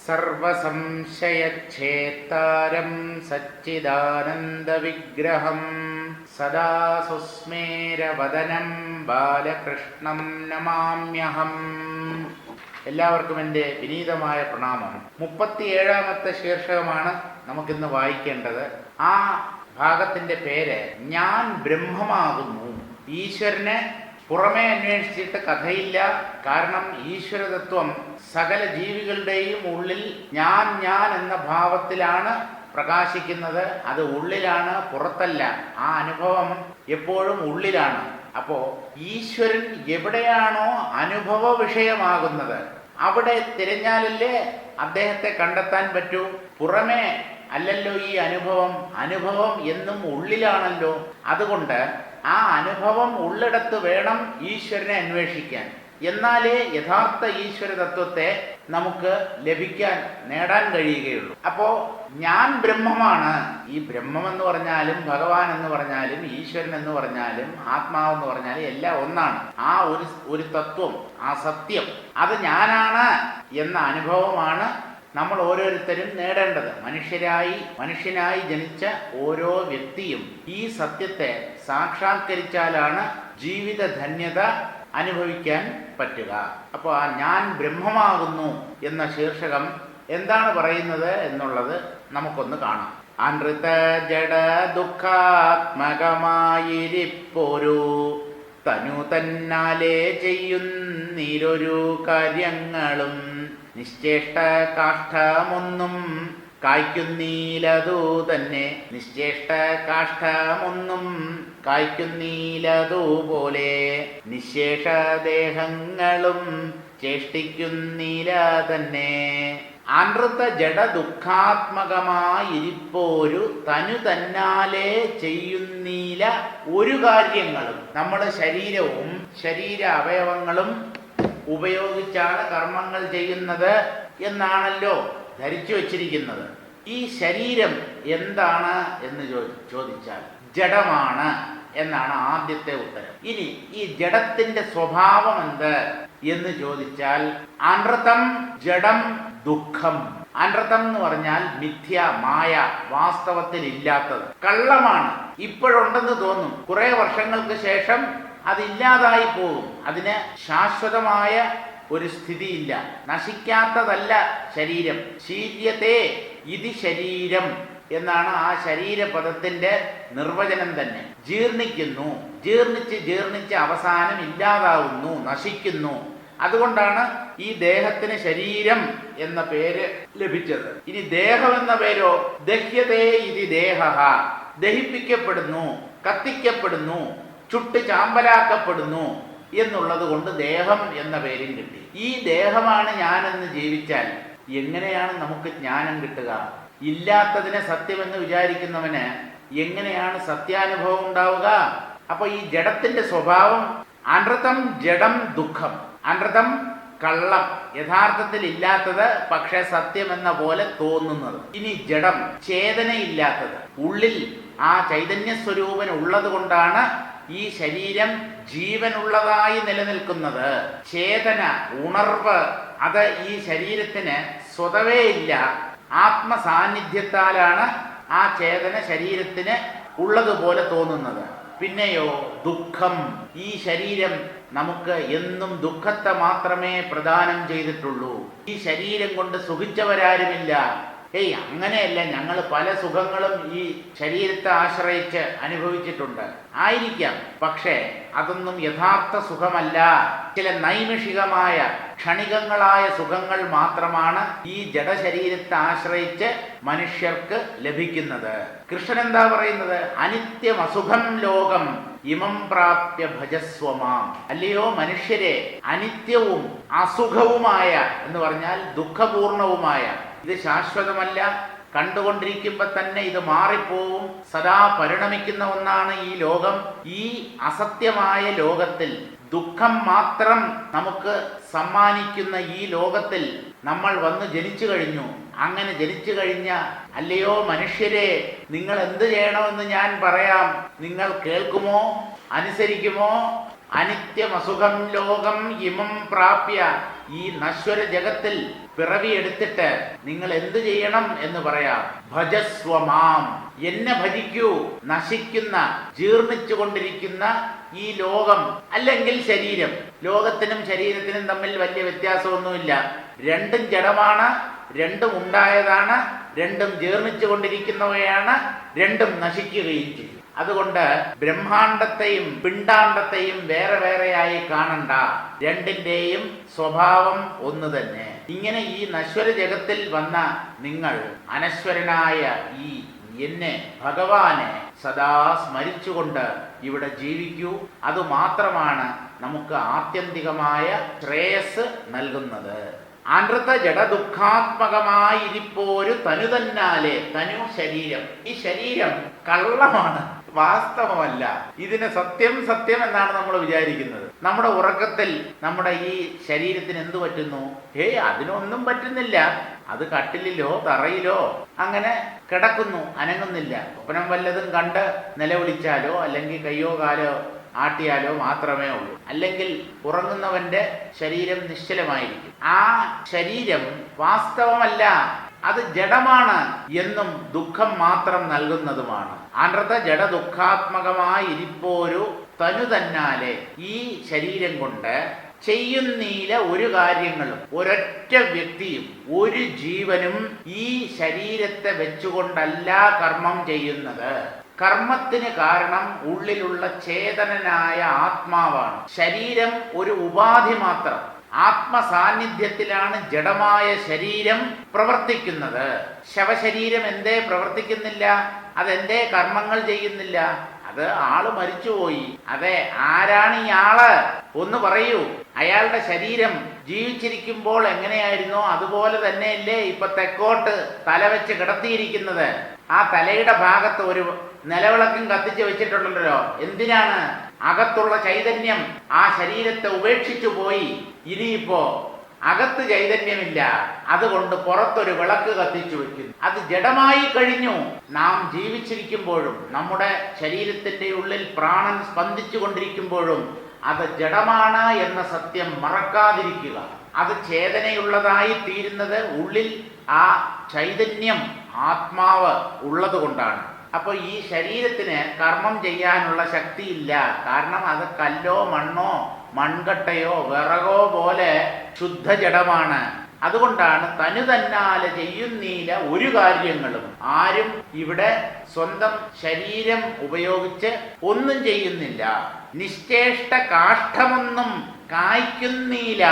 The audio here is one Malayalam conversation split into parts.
സർവസംശയച്ഛേത്താരം സച്ചിദാനന്ദവിഗ്രഹം സദാ സുസ്മേരവദനം ബാലകൃഷ്ണം നമാമ്യഹം. എല്ലാവർക്കും എൻ്റെ വിനീതമായ പ്രണാമം. 37ാമത്തെ ശീർഷകമാണ് നമുക്കിന്ന് വായിക്കേണ്ടത്. ആ ഭാഗത്തിൻ്റെ പേര് ഞാൻ ബ്രഹ്മമാകുന്നു. ഈശ്വരനെ പുറമേ അന്വേഷിച്ചിട്ട് കഥയില്ല. കാരണം ഈശ്വരതത്വം സകല ജീവികളുടെയും ഉള്ളിൽ ഞാൻ എന്ന ഭാവത്തിലാണ് പ്രകാശിക്കുന്നത്. അത് ഉള്ളിലാണ്, പുറത്തല്ല. ആ അനുഭവം എപ്പോഴും ഉള്ളിലാണ്. അപ്പോ ഈശ്വരൻ എവിടെയാണോ അനുഭവ വിഷയമാകുന്നത് അവിടെ തിരഞ്ഞാലല്ലേ അദ്ദേഹത്തെ കണ്ടെത്താൻ പറ്റൂ. പുറമേ അല്ലല്ലോ ഈ അനുഭവം എന്നും ഉള്ളിലാണല്ലോ. അതുകൊണ്ട് ആ അനുഭവം ഉള്ളിടത്ത് വേണം ഈശ്വരനെ അന്വേഷിക്കാൻ. എന്നാലേ യഥാർത്ഥ ഈശ്വര തത്വത്തെ നമുക്ക് നേടാൻ കഴിയുകയുള്ളൂ. അപ്പോ ഞാൻ ബ്രഹ്മമാണ്. ഈ ബ്രഹ്മം എന്ന് പറഞ്ഞാലും ഭഗവാൻ എന്ന് പറഞ്ഞാലും ഈശ്വരൻ എന്ന് പറഞ്ഞാലും ആത്മാവെന്ന് പറഞ്ഞാലും എല്ലാം ഒന്നാണ്. ആ ഒരു തത്വം, ആ സത്യം, അത് ഞാനാണ് എന്ന അനുഭവമാണ് നമ്മൾ ഓരോരുത്തരും നേടേണ്ടത്. മനുഷ്യനായി ജനിച്ച ഓരോ വ്യക്തിയും ഈ സത്യത്തെ സാക്ഷാത്കരിച്ചാലാണ് ജീവിത ധന്യത അനുഭവിക്കാൻ പറ്റുക. അപ്പോൾ ആ ഞാൻ ബ്രഹ്മമാകുന്നു എന്ന ശീർഷകം എന്താണ് പറയുന്നത് എന്നുള്ളത് നമുക്കൊന്ന് കാണാം. അനൃത ജഡ ദുഃഖാത്മകമായിരിപ്പൊരു തനു തന്നാലേ ചെയ്യുന്നീരൊരു കാര്യങ്ങളും നിശ്ചേഷ്ട കാഷ്ഠമൊന്നും കായ്ക്കുന്നീലതു തന്നെ. നിശ്ചേഷ്ട കാഷ്ഠമൊന്നും കായ്ക്കുന്നീലതുപോലെ നിശേഷദേഹങ്ങളും ചേഷ്ടിക്കുന്നീല തന്നെ. അനൃത ജഡ ദുഃഖാത്മകമായിരിപ്പോരു തനു തന്നാലേ ചെയ്യുന്നീല ഒരു കാര്യങ്ങളും. നമ്മുടെ ശരീരവും ശരീര അവയവങ്ങളും ഉപയോഗിച്ചാണ് കർമ്മങ്ങൾ ചെയ്യുന്നത് എന്നാണല്ലോ ധരിച്ചു വച്ചിരിക്കുന്നത്. ഈ ശരീരം എന്താണ് എന്ന് ചോദിച്ചാൽ ജഡമാണ് എന്നാണ് ആദ്യത്തെ ഉത്തരം. ഇനി ഈ ജഡത്തിന്റെ സ്വഭാവം എന്ത് എന്ന് ചോദിച്ചാൽ അനൃതം ജഡം ദുഃഖം. അനൃതം എന്ന് പറഞ്ഞാൽ മിഥ്യ, മായ, വാസ്തവത്തിൽ ഇല്ലാത്തത്, കള്ളമാണ്. ഇപ്പോഴുണ്ടെന്ന് തോന്നും, കുറെ വർഷങ്ങൾക്ക് ശേഷം അതില്ലാതായി പോകും. അതിന് ശാശ്വതമായ ഒരു സ്ഥിതിയില്ല. നശിക്കാത്തതല്ല ശരീരം. ശീര്യത്തെ ഇതി ശരീരം എന്നാണ് ആ ശരീരപദത്തിന്റെ നിർവചനം തന്നെ. ജീർണിക്കുന്നു, ജീർണിച്ച് അവസാനം ഇല്ലാതാവുന്നു, നശിക്കുന്നു. അതുകൊണ്ടാണ് ഈ ദേഹത്തിന് ശരീരം എന്ന പേര് ലഭിച്ചത്. ഇനി ദേഹം എന്ന പേരോ ദഹ്യതേ ഇതി ദേഹഃ. ദഹിപ്പിക്കപ്പെടുന്നു, കത്തിക്കപ്പെടുന്നു, ചുട്ട് ചാമ്പലാക്കപ്പെടുന്നു എന്നുള്ളത് കൊണ്ട് ദേഹം എന്ന പേരും കിട്ടി. ഈ ദേഹമാണ് ഞാനെന്ന് ജീവിച്ചാൽ എങ്ങനെയാണ് നമുക്ക് ജ്ഞാനം കിട്ടുക? ഇല്ലാത്തതിനെ സത്യമെന്ന് വിചാരിക്കുന്നവന് എങ്ങനെയാണ് സത്യാനുഭവം ഉണ്ടാവുക? അപ്പൊ ഈ ജഡത്തിന്റെ സ്വഭാവം അനൃതം ജഡം ദുഃഖം. അനൃതം കള്ളം, യഥാർത്ഥത്തിൽ ഇല്ലാത്തത്, പക്ഷെ സത്യമെന്ന പോലെ തോന്നുന്നത്. ഇനി ജഡം ചേതനയില്ലാത്തത്. ഉള്ളിൽ ആ ചൈതന്യ സ്വരൂപൻ ഉള്ളത് കൊണ്ടാണ് ഈ ശരീരം ജീവനുള്ളതായി നിലനിൽക്കുന്നത്. ചേതന, ഉണർവ്, അത് ഈ ശരീരത്തിന് സ്വതവേ ഇല്ല. ആത്മസാന്നിധ്യത്താലാണ് ആ ചേതന ശരീരത്തിന് ഉള്ളതുപോലെ തോന്നുന്നത്. പിന്നെയോ ദുഃഖം. ഈ ശരീരം നമുക്ക് എന്നും ദുഃഖത്തെ മാത്രമേ പ്രദാനം ചെയ്തിട്ടുള്ളൂ. ഈ ശരീരം കൊണ്ട് സുഖിച്ചവരാരുമില്ല. അങ്ങനെയല്ല, ഞങ്ങൾ പല സുഖങ്ങളും ഈ ശരീരത്തെ ആശ്രയിച്ച് അനുഭവിച്ചിട്ടുണ്ട്. ആയിരിക്കാം, പക്ഷേ അതൊന്നും യഥാർത്ഥ സുഖമല്ല. ചില നൈമിഷികമായ ക്ഷണികങ്ങളായ സുഖങ്ങൾ മാത്രമാണ് ഈ ജഡശരീരത്തെ ആശ്രയിച്ച് മനുഷ്യർക്ക് ലഭിക്കുന്നത്. കൃഷ്ണൻ എന്താ പറയുന്നത്? അനിത്യം അസുഖം ലോകം ഇമം പ്രാപ്യ ഭജസ്വമാം. അല്ലയോ മനുഷ്യരെ, അനിത്യവും അസുഖവുമായ എന്ന് പറഞ്ഞാൽ ദുഃഖപൂർണവുമായ, ഇത് ശാശ്വതമല്ല. കണ്ടുകൊണ്ടിരിക്കുമ്പോ തന്നെ ഇത് മാറിപ്പോവും. സദാ പരിണമിക്കുന്ന ഒന്നാണ് ഈ ലോകം. ഈ അസത്യമായ ലോകത്തിൽ, ദുഃഖം മാത്രം നമുക്ക് സമ്മാനിക്കുന്ന ഈ ലോകത്തിൽ നമ്മൾ വന്ന് ജനിച്ചു കഴിഞ്ഞു. അങ്ങനെ ജനിച്ചു കഴിഞ്ഞ അല്ലയോ മനുഷ്യരെ, നിങ്ങൾ എന്ത് ചെയ്യണമെന്ന് ഞാൻ പറയാം. നിങ്ങൾ കേൾക്കുമോ? അനുസരിക്കുമോ? അനിത്യമസുഖം ലോകം ഇമം പ്രാപ്യ. ഈ നശ്വര ജഗത്തിൽ പിറവിയെടുത്തിട്ട് നിങ്ങൾ എന്ത് ചെയ്യണം എന്ന് പറയാം. ഭജസ്വമാം, എന്നെ ഭജിക്കൂ. നശിക്കുന്ന, ജീർണിച്ചു കൊണ്ടിരിക്കുന്ന ഈ ലോകം അല്ലെങ്കിൽ ശരീരം, ലോകത്തിനും ശരീരത്തിനും തമ്മിൽ വലിയ വ്യത്യാസമൊന്നുമില്ല. രണ്ടും ജഡമാണ്, രണ്ടും ഉണ്ടായതാണ്, രണ്ടും ജീർണിച്ചു കൊണ്ടിരിക്കുന്നവയാണ്, രണ്ടും നശിക്കുകയും ചെയ്യും. അതുകൊണ്ട് ബ്രഹ്മാണ്ടത്തെയും പിണ്ടാണ്ടത്തെയും വേറെ വേറെയായി കാണണ്ട, രണ്ടിൻ്റെയും സ്വഭാവം ഒന്ന് തന്നെ. ഇങ്ങനെ ഈ നശ്വര ജഗത്തിൽ വന്ന നിങ്ങൾ അനശ്വരനായ ഈ എന്നെ, ഭഗവാനെ സദാ സ്മരിച്ചുകൊണ്ട് ഇവിടെ ജീവിക്കൂ. അതുമാത്രമാണ് നമുക്ക് ആത്യന്തികമായ ശ്രേയസ് നൽകുന്നത്. അനൃത ജഡ ദുഃഖാത്മകമായിരിപ്പോരു തനു തന്നാലെ, തനു ശരീരം. ഈ ശരീരം കള്ളമാണ്, വാസ്തവമല്ല. ഇതിന് സത്യം സത്യം എന്നാണ് നമ്മൾ വിചാരിക്കുന്നത്. നമ്മുടെ ഉറക്കത്തിൽ നമ്മുടെ ഈ ശരീരത്തിന് എന്തു പറ്റുന്നു? അതിനൊന്നും പറ്റുന്നില്ല. അത് കട്ടിലിലോ തറയിലോ അങ്ങനെ കിടക്കുന്നു, അനങ്ങുന്നില്ല. സ്വപ്നം വല്ലതും കണ്ട് നിലവിളിച്ചാലോ അല്ലെങ്കിൽ കയ്യോ കാലോ ആട്ടിയാലോ മാത്രമേ ഉള്ളൂ. അല്ലെങ്കിൽ ഉറങ്ങുന്നവന്റെ ശരീരം നിശ്ചലമായിരിക്കും. ആ ശരീരം വാസ്തവമല്ല, അത് ജഡമാണ് എന്നും ദുഃഖം മാത്രം നൽകുന്നതുമാണ്. അനൃത ജഡ ദുഃഖാത്മകമായിരിപ്പോരു തനു തന്നാലെ, ഈ ശരീരം കൊണ്ട് ചെയ്യുന്നീല ഒരു കാര്യങ്ങളും, ഒരൊറ്റ വ്യക്തിയും ഒരു ജീവനും ഈ ശരീരത്തെ വെച്ചുകൊണ്ടല്ല കർമ്മം ചെയ്യുന്നത്. കർമ്മത്തിന് കാരണം ഉള്ളിലുള്ള ചേതനനായ ആത്മാവാണ്. ശരീരം ഒരു ഉപാധി മാത്രം. ആത്മസാന്നിധ്യത്തിലാണ് ജഡമായ ശരീരം പ്രവർത്തിക്കുന്നത്. ശവശരീരം എന്തേ പ്രവർത്തിക്കുന്നില്ല? അതെന്തേ കർമ്മങ്ങൾ ചെയ്യുന്നില്ല? അത് ആള് മരിച്ചുപോയി. അതെ, ആരാണ് ഈ ആള്? ഒന്ന് പറയൂ. അയാളുടെ ശരീരം ജീവിച്ചിരിക്കുമ്പോൾ എങ്ങനെയായിരുന്നോ അതുപോലെ തന്നെയല്ലേ ഇപ്പൊ തെക്കോട്ട് തല വെച്ച് കിടത്തിയിരിക്കുന്നത്. ആ തലയുടെ ഭാഗത്ത് ഒരു നിലവിളക്കും കത്തിച്ച് വെച്ചിട്ടുണ്ടല്ലോ. എന്തിനാണ്? അകത്തുള്ള ചൈതന്യം ആ ശരീരത്തെ ഉപേക്ഷിച്ചു പോയി. ഇനിയിപ്പോ അകത്ത് ചൈതന്യമില്ല, അതുകൊണ്ട് പുറത്തൊരു വിളക്ക് കത്തിച്ചു വെക്കുന്നു. അത് ജഡമായി കഴിഞ്ഞു. നാം ജീവിച്ചിരിക്കുമ്പോഴും നമ്മുടെ ശരീരത്തിന്റെ ഉള്ളിൽ പ്രാണൻ സ്പന്ദിച്ചു കൊണ്ടിരിക്കുമ്പോഴും അത് ജഡമാണ് എന്ന സത്യം മറക്കാതിരിക്കുക. അത് ചേതനയുള്ളതായി തീരുന്നത് ഉള്ളിൽ ആ ചൈതന്യം, ആത്മാവ് ഉള്ളത് കൊണ്ടാണ്. അപ്പോൾ ഈ ശരീരത്തിന് കർമ്മം ചെയ്യാനുള്ള ശക്തിയില്ല. കാരണം അത് കല്ലോ മണ്ണോ മൺകട്ടയോ വിറകോ പോലെ ശുദ്ധജഡമാണ്. അതുകൊണ്ടാണ് തനു തന്നാലെ ചെയ്യുന്നീല ഒരു കാര്യങ്ങളും. ആരും ഇവിടെ സ്വന്തം ശരീരം ഉപയോഗിച്ച് ഒന്നും ചെയ്യുന്നില്ല. നിശ്ചേഷ്ട കാഷ്ഠമൊന്നും കായ്ക്കുന്നീല.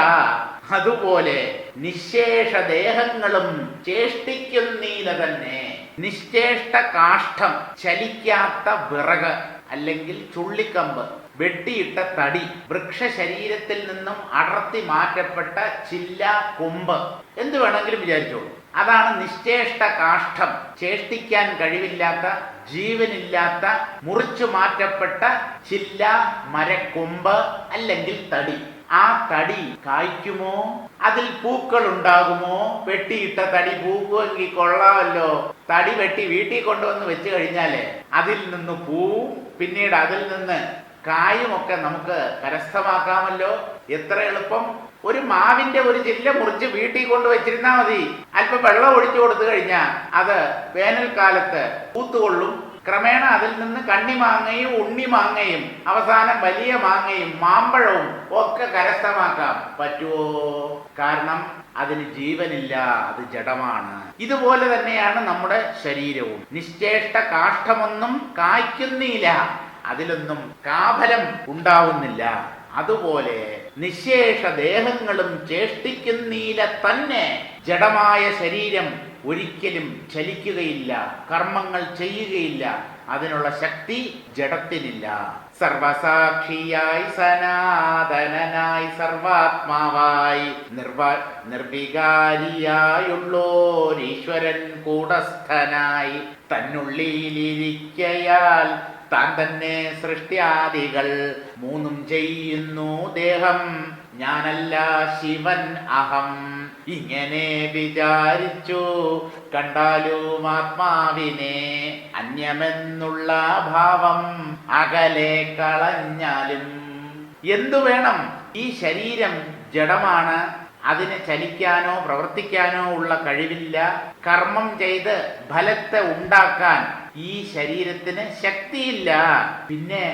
അതുപോലെ നിശേഷ ദേഹങ്ങളും ചേഷ്ടിക്കുന്നീല തന്നെ. നിശ്ചേഷ്ട കാഷ്ഠം, ചലിക്കാത്ത വിറക് അല്ലെങ്കിൽ ചുള്ളിക്കമ്പ്, വെട്ടിയിട്ട തടി, വൃക്ഷ ശരീരത്തിൽ നിന്നും അടർത്തി മാറ്റപ്പെട്ട ചില്ല, കൊമ്പ്, എന്ത് വേണമെങ്കിലും വിചാരിച്ചോളൂ. അതാണ് നിശ്ചേഷ്ട കാഷ്ഠം. ചേഷ്ടിക്കാൻ കഴിവില്ലാത്ത, ജീവനില്ലാത്ത, മുറിച്ചു മാറ്റപ്പെട്ട ചില്ല, മരക്കൊമ്പ് അല്ലെങ്കിൽ തടി. ആ തടി കായ്ക്കുമോ? അതിൽ പൂക്കൾ ഉണ്ടാകുമോ? വെട്ടിയിട്ട തടി പൂക്കുമെങ്കിൽ കൊള്ളാമല്ലോ. തടി വെട്ടി വീട്ടിൽ കൊണ്ടുവന്ന് വെച്ച് കഴിഞ്ഞാല് അതിൽ നിന്ന് പൂവും പിന്നീട് അതിൽ നിന്ന് കായുമൊക്കെ നമുക്ക് കരസ്ഥമാക്കാമല്ലോ. എത്ര എളുപ്പം! ഒരു മാവിന്റെ ഒരു ചില്ല മുറിച്ച് വീട്ടിൽ കൊണ്ട് വെച്ചിരുന്നാ മതി. അല്പം വെള്ളം ഒഴിച്ചു കൊടുത്തു കഴിഞ്ഞാൽ അത് വേനൽക്കാലത്ത് പൂത്തുകൊള്ളും. ക്രമേണ അതിൽ നിന്ന് കണ്ണിമാങ്ങയും ഉണ്ണിമാങ്ങയും അവസാനം വലിയ മാങ്ങയും മാമ്പഴവും ഒക്കെ കരസ്ഥമാക്കാം. പറ്റുമോ? കാരണം അതിന് ജീവനില്ല, അത് ജഡമാണ്. ഇതുപോലെ തന്നെയാണ് നമ്മുടെ ശരീരവും. നിശ്ചേഷ്ട കാഷ്ഠമൊന്നും കായ്ക്കുന്നില്ല, അതിലൊന്നും കാഫലം ഉണ്ടാവുന്നില്ല. അതുപോലെ നിശേഷ ദേഹങ്ങളും ചേഷ്ടിക്കുന്നീല തന്നെ. ജഡമായ ശരീരം ഒരിക്കലും ചലിക്കുകയില്ല, കർമ്മങ്ങൾ ചെയ്യുകയില്ല. അതിനുള്ള ശക്തി ജഡത്തിനില്ല. സർവസാക്ഷിയായി, സനാതനനായി, സർവാത്മാവായി, നിർവികാരിയായുള്ളോരീശ്വരൻ കൂടസ്ഥനായി, തന്നുള്ളിലിരിക്കയാൽ താൻ തന്നെ സൃഷ്ട്യാദികൾ മൂന്നും ചെയ്യുന്നു ദേഹം. ഞാനല്ല ശിവൻ അഹം. ഇങ്ങനെ വിചാരിച്ചു കണ്ടാലും ആത്മാവിനെ, അന്യമെന്നുള്ള ഭാവം അകലെ കളഞ്ഞാലും. എന്തു വേണം? ഈ ശരീരം ജഡമാണ്, അതിന് ചലിക്കാനോ പ്രവർത്തിക്കാനോ ഉള്ള കഴിവില്ല. കർമ്മം ചെയ്ത് ഫലത്തെ ഉണ്ടാക്കാൻ ഈ ശരീരത്തിന് ശക്തിയില്ല. പിന്നെ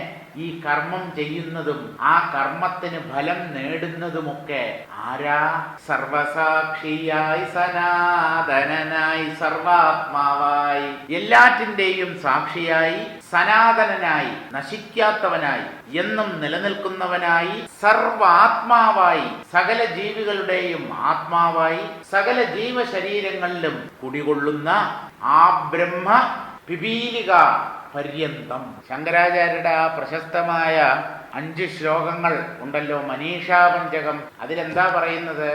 ഈ കർമ്മം ചെയ്യുന്നതും ആ കർമ്മത്തിന് ഫലം നേടുന്നതുമൊക്കെ ആരാ? സർവസാക്ഷിയായി സനാതനനായി സർവാത്മാവായി എല്ലാറ്റിൻ്റെയും സാക്ഷിയായി സനാതനനായി നശിക്കാത്തവനായി എന്നും നിലനിൽക്കുന്നവനായി സർവാത്മാവായി സകല ജീവികളുടെയും ആത്മാവായി സകല ജീവശരീരങ്ങളിലും കുടികൊള്ളുന്ന ആ ബ്രഹ്മ പിപീലിക പര്യന്തം. ശങ്കരാചാര്യരുടെ ആ പ്രശസ്തമായ 5 ശ്ലോകങ്ങൾ ഉണ്ടല്ലോ, മനീഷാപഞ്ചകം. അതിലെന്താ പറയുന്നത്?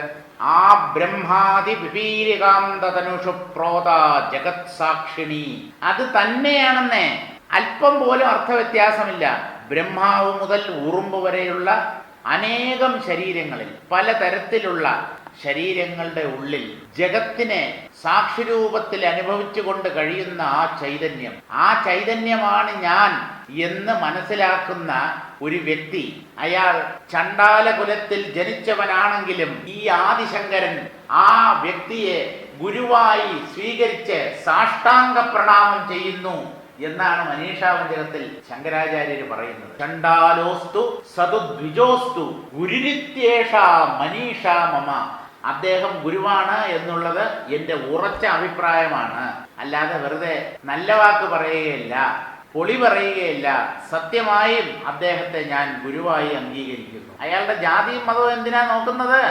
ആ ബ്രഹ്മാദി പിപീലികാന്തതനുഷു പ്രോത ജഗത് സാക്ഷിണി. അത് തന്നെയാണെന്നേ, അല്പം പോലും അർത്ഥവ്യത്യാസമില്ല. ബ്രഹ്മാവ് മുതൽ ഉറുമ്പ് വരെയുള്ള അനേകം ശരീരങ്ങളിൽ പലതരത്തിലുള്ള ശരീരങ്ങളുടെ ഉള്ളിൽ ജഗത്തിനെ സാക്ഷിരൂപത്തിൽ അനുഭവിച്ചുകൊണ്ട് കഴിയുന്ന ആ ചൈതന്യമാണ് ഞാൻ എന്ന് മനസ്സിലാക്കുന്ന ഒരു വ്യക്തി, അയാൾ ചണ്ടാല കുലത്തിൽ ജനിച്ചവനാണെങ്കിലും ഈ ആദിശങ്കരൻ ആ വ്യക്തിയെ ഗുരുവായി സ്വീകരിച്ച് സാഷ്ടാംഗ പ്രണാമം ചെയ്യുന്നു എന്നാണ് മനീഷാപഞ്ചകത്തിൽ ശങ്കരാചാര്യർ പറയുന്നത്. ചണ്ടാലോസ്തു സതുദ്വിജോസ്തു ഗുരുരിത്യേഷ മനീഷാ മമ. അദ്ദേഹം ഗുരുവാണ് എന്നുള്ളത് എൻ്റെ ഉറച്ച അഭിപ്രായമാണ്. അല്ലാതെ വെറുതെ നല്ല വാക്ക് പറയുകയില്ല, പൊളി പറയുകയില്ല. സത്യമായും അദ്ദേഹത്തെ ഞാൻ ഗുരുവായി അംഗീകരിക്കുന്നു. അയാളുടെ ജാതിയും മതവും എന്തിനാ നോക്കുന്നത്?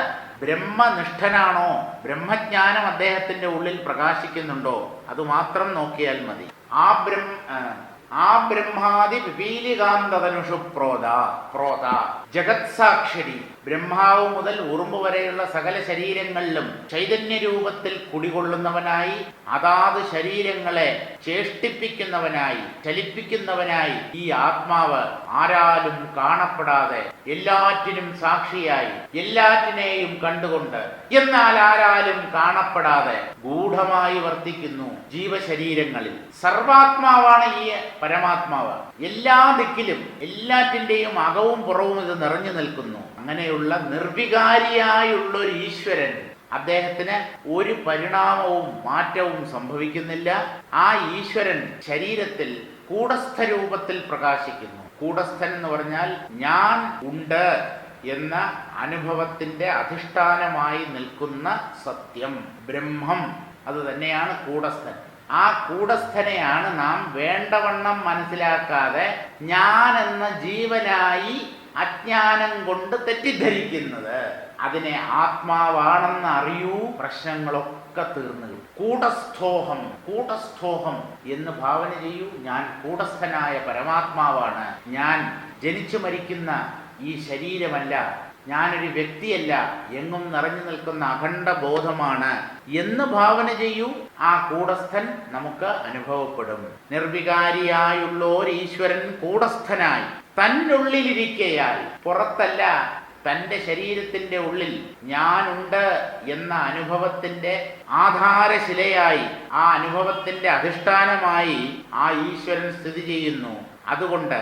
ബ്രഹ്മനിഷ്ഠനാണോ, ബ്രഹ്മജ്ഞാനം അദ്ദേഹത്തിന്റെ ഉള്ളിൽ പ്രകാശിക്കുന്നുണ്ടോ, അതുമാത്രം നോക്കിയാൽ മതി. ആ ബ്രഹ്മാദി പിപീലികാന്തതനുഷു പ്രോത ജഗത് സാക്ഷിണി. ബ്രഹ്മാവ് മുതൽ ഉറുമ്പ് വരെയുള്ള സകല ശരീരങ്ങളിലും ചൈതന്യരൂപത്തിൽ കുടികൊള്ളുന്നവനായി അതാത് ശരീരങ്ങളെ ചേഷ്ടിപ്പിക്കുന്നവനായി ചലിപ്പിക്കുന്നവനായി ഈ ആത്മാവ് ആരാലും കാണപ്പെടാതെ എല്ലാറ്റിനും സാക്ഷിയായി എല്ലാറ്റിനെയും കണ്ടുകൊണ്ട് എന്നാൽ ആരാലും കാണപ്പെടാതെ ഗൂഢമായി വർത്തിക്കുന്നു ജീവശരീരങ്ങളിൽ. സർവാത്മാവാണ് ഈ പരമാത്മാവ്. എല്ലാ ദിക്കിലും എല്ലാറ്റിൻ്റെയും അകവും പുറവും ഇത് നിറഞ്ഞു നിൽക്കുന്നു. അങ്ങനെയുള്ള നിർവികാരിയായുള്ള ഒരു ഈശ്വരൻ, അദ്ദേഹത്തിന് ഒരു പരിണാമവും മാറ്റവും സംഭവിക്കുന്നില്ല. ആ ഈശ്വരൻ ശരീരത്തിൽ കൂടസ്ഥ രൂപത്തിൽ പ്രകാശിക്കുന്നു. കൂടസ്ഥൻ എന്ന് പറഞ്ഞാൽ ഞാൻ ഉണ്ട് എന്ന അനുഭവത്തിന്റെ അധിഷ്ഠാനമായി നിൽക്കുന്ന സത്യം ബ്രഹ്മം, അത് തന്നെയാണ് കൂടസ്ഥൻ. ആ കൂടസ്ഥനെയാണ് നാം വേണ്ടവണ്ണം മനസ്സിലാക്കാതെ ഞാൻ എന്ന ജീവനായി അജ്ഞാനം കൊണ്ട് തെറ്റിദ്ധരിക്കുന്നത്. അതിനെ ആത്മാവാണെന്ന് അറിയൂ, പ്രശ്നങ്ങളൊക്കെ തീർന്നു. കൂടസ്ഥോഹം എന്ന് ഭാവന ചെയ്യൂ. ഞാൻ കൂടസ്ഥനായ പരമാത്മാവാണ്. ഞാൻ ജനിച്ചു മരിക്കുന്ന ഈ ശരീരമല്ല, ഞാനൊരു വ്യക്തിയല്ല, എങ്ങും നിറഞ്ഞു നിൽക്കുന്ന അഖണ്ഡ ബോധമാണ് എന്ന് ഭാവന ചെയ്യൂ. ആ കൂടസ്ഥൻ നമുക്ക് അനുഭവപ്പെടും. നിർവികാരിയായുള്ള ഒരു ഈശ്വരൻ കൂടസ്ഥനായി തന്നുള്ളിലിരിക്കയാൽ, പുറത്തല്ല, തൻ്റെ ശരീരത്തിൻ്റെ ഉള്ളിൽ ഞാനുണ്ട് എന്ന അനുഭവത്തിൻ്റെ ആധാരശിലയായി, ആ അനുഭവത്തിൻ്റെ അധിഷ്ഠാനമായി ആ ഈശ്വരൻ സ്ഥിതി ചെയ്യുന്നു. അതുകൊണ്ട്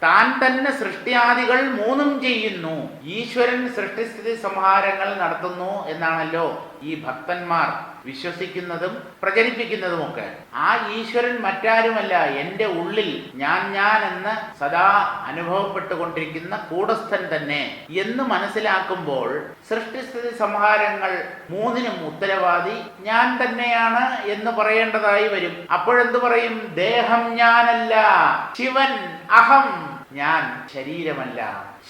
താൻ തന്നെ സൃഷ്ടിയാദികൾ മൂന്നും ചെയ്യുന്നു. ഈശ്വരൻ സൃഷ്ടിസ്ഥിതി സംഹാരങ്ങൾ നടത്തുന്നു എന്നാണല്ലോ ഈ ഭക്തന്മാർ വിശ്വസിക്കുന്നതും പ്രചരിപ്പിക്കുന്നതുമൊക്കെ. ആ ഈശ്വരൻ മറ്റാരുമല്ല, എൻ്റെ ഉള്ളിൽ ഞാൻ എന്ന് സദാ അനുഭവപ്പെട്ടുകൊണ്ടിരിക്കുന്ന കൂടസ്ഥൻ തന്നെ എന്ന് മനസ്സിലാക്കുമ്പോൾ സൃഷ്ടിസ്ഥിതി സംഹാരങ്ങൾ മൂന്നിനും ഉത്തരവാദി ഞാൻ തന്നെയാണ് എന്ന് പറയേണ്ടതായി വരും. അപ്പോഴെന്ത് പറയും? ദേഹം ഞാനല്ല, ശിവൻ അഹം, ഞാൻ ശരീരമല്ല.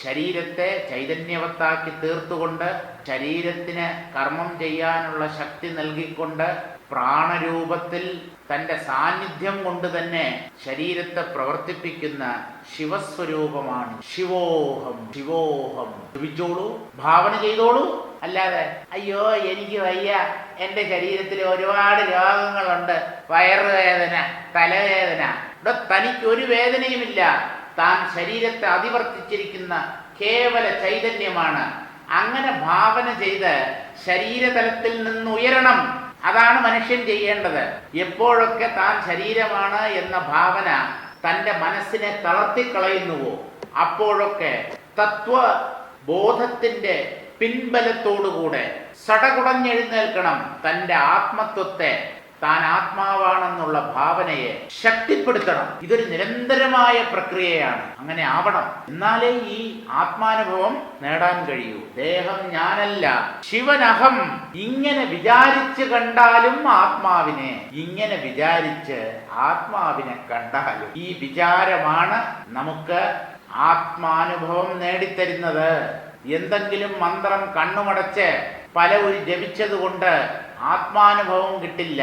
ശരീരത്തെ ചൈതന്യവത്താക്കി തീർത്തുകൊണ്ട് ശരീരത്തിന് കർമ്മം ചെയ്യാനുള്ള ശക്തി നൽകിക്കൊണ്ട് പ്രാണരൂപത്തിൽ തൻ്റെ സാന്നിധ്യം കൊണ്ട് തന്നെ ശരീരത്തെ പ്രവർത്തിപ്പിക്കുന്ന ശിവസ്വരൂപമാണ് ശിവോഹം. ജപിച്ചോളൂ, ഭാവന ചെയ്തോളൂ. അല്ലാതെ അയ്യോ എനിക്ക് വയ്യ, എൻ്റെ ശരീരത്തിൽ ഒരുപാട് രോഗങ്ങളുണ്ട്, വയറുവേദന, തലവേദന. ഇവിടെ തനിക്ക് ഒരു വേദനയുമില്ല. താൻ ശരീരത്തെ അതിവർത്തിച്ചിരിക്കുന്ന കേവല ചൈതന്യമാണ്. അങ്ങനെ ഭാവന ചെയ്ത് ശരീരതലത്തിൽ നിന്ന് ഉയരണം. അതാണ് മനുഷ്യൻ ചെയ്യേണ്ടത്. എപ്പോഴൊക്കെ താൻ ശരീരമാണ് എന്ന ഭാവന തൻ്റെ മനസ്സിനെ തളർത്തിക്കളയുന്നുവോ അപ്പോഴൊക്കെ തത്വബോധത്തിൻ്റെ പിൻബലത്തോടുകൂടെ സടകുടഞ്ഞെഴുന്നേൽക്കണം. തൻ്റെ ആത്മത്വത്തെ, താൻ ആത്മാവാണെന്നുള്ള ഭാവനയെ ശക്തിപ്പെടുത്തണം. ഇതൊരു നിരന്തരമായ പ്രക്രിയയാണ്. അങ്ങനെ ആവണം. എന്നാലേ ഈ ആത്മാനുഭവം നേടാൻ കഴിയൂ. ദേഹം ഞാനല്ല, ശിവനഹം. ഇങ്ങനെ വിചാരിച്ച് കണ്ടാലും ആത്മാവിനെ, ഇങ്ങനെ വിചാരിച്ച് ആത്മാവിനെ കണ്ടാലും, ഈ വിചാരമാണ് നമുക്ക് ആത്മാനുഭവം നേടിത്തരുന്നത്. എന്തെങ്കിലും മന്ത്രം കണ്ണുമടച്ച് പലവരും ജപിച്ചത് കൊണ്ട് ആത്മാനുഭവം കിട്ടില്ല.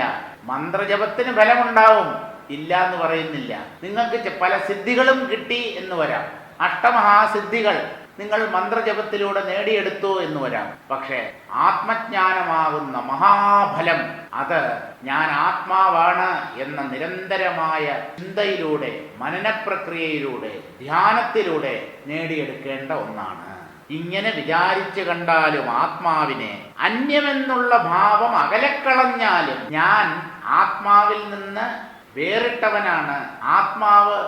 മന്ത്രജപത്തിന് ഫലമുണ്ടാവും, ഇല്ല എന്ന് പറയുന്നില്ല. നിങ്ങൾക്ക് പല സിദ്ധികളും കിട്ടി എന്ന് വരാം. അഷ്ടമഹാസിദ്ധികൾ നിങ്ങൾ മന്ത്രജപത്തിലൂടെ നേടിയെടുത്തു എന്ന് വരാം. പക്ഷേ ആത്മജ്ഞാനമാകുന്ന മഹാഫലം, അത് ഞാൻ ആത്മാവാണ് എന്ന നിരന്തരമായ ചിന്തയിലൂടെ, മനനപ്രക്രിയയിലൂടെ, ധ്യാനത്തിലൂടെ നേടിയെടുക്കേണ്ട ഒന്നാണ്. ഇങ്ങനെ വിചാരിച്ചു കണ്ടാലും ആത്മാവിനെ, അന്യമെന്നുള്ള ഭാവം അകലക്കളഞ്ഞാലും ഞാൻ ആത്മാവിൽ നിന്ന് വേറിട്ടവനാണ്, ആത്മാവ്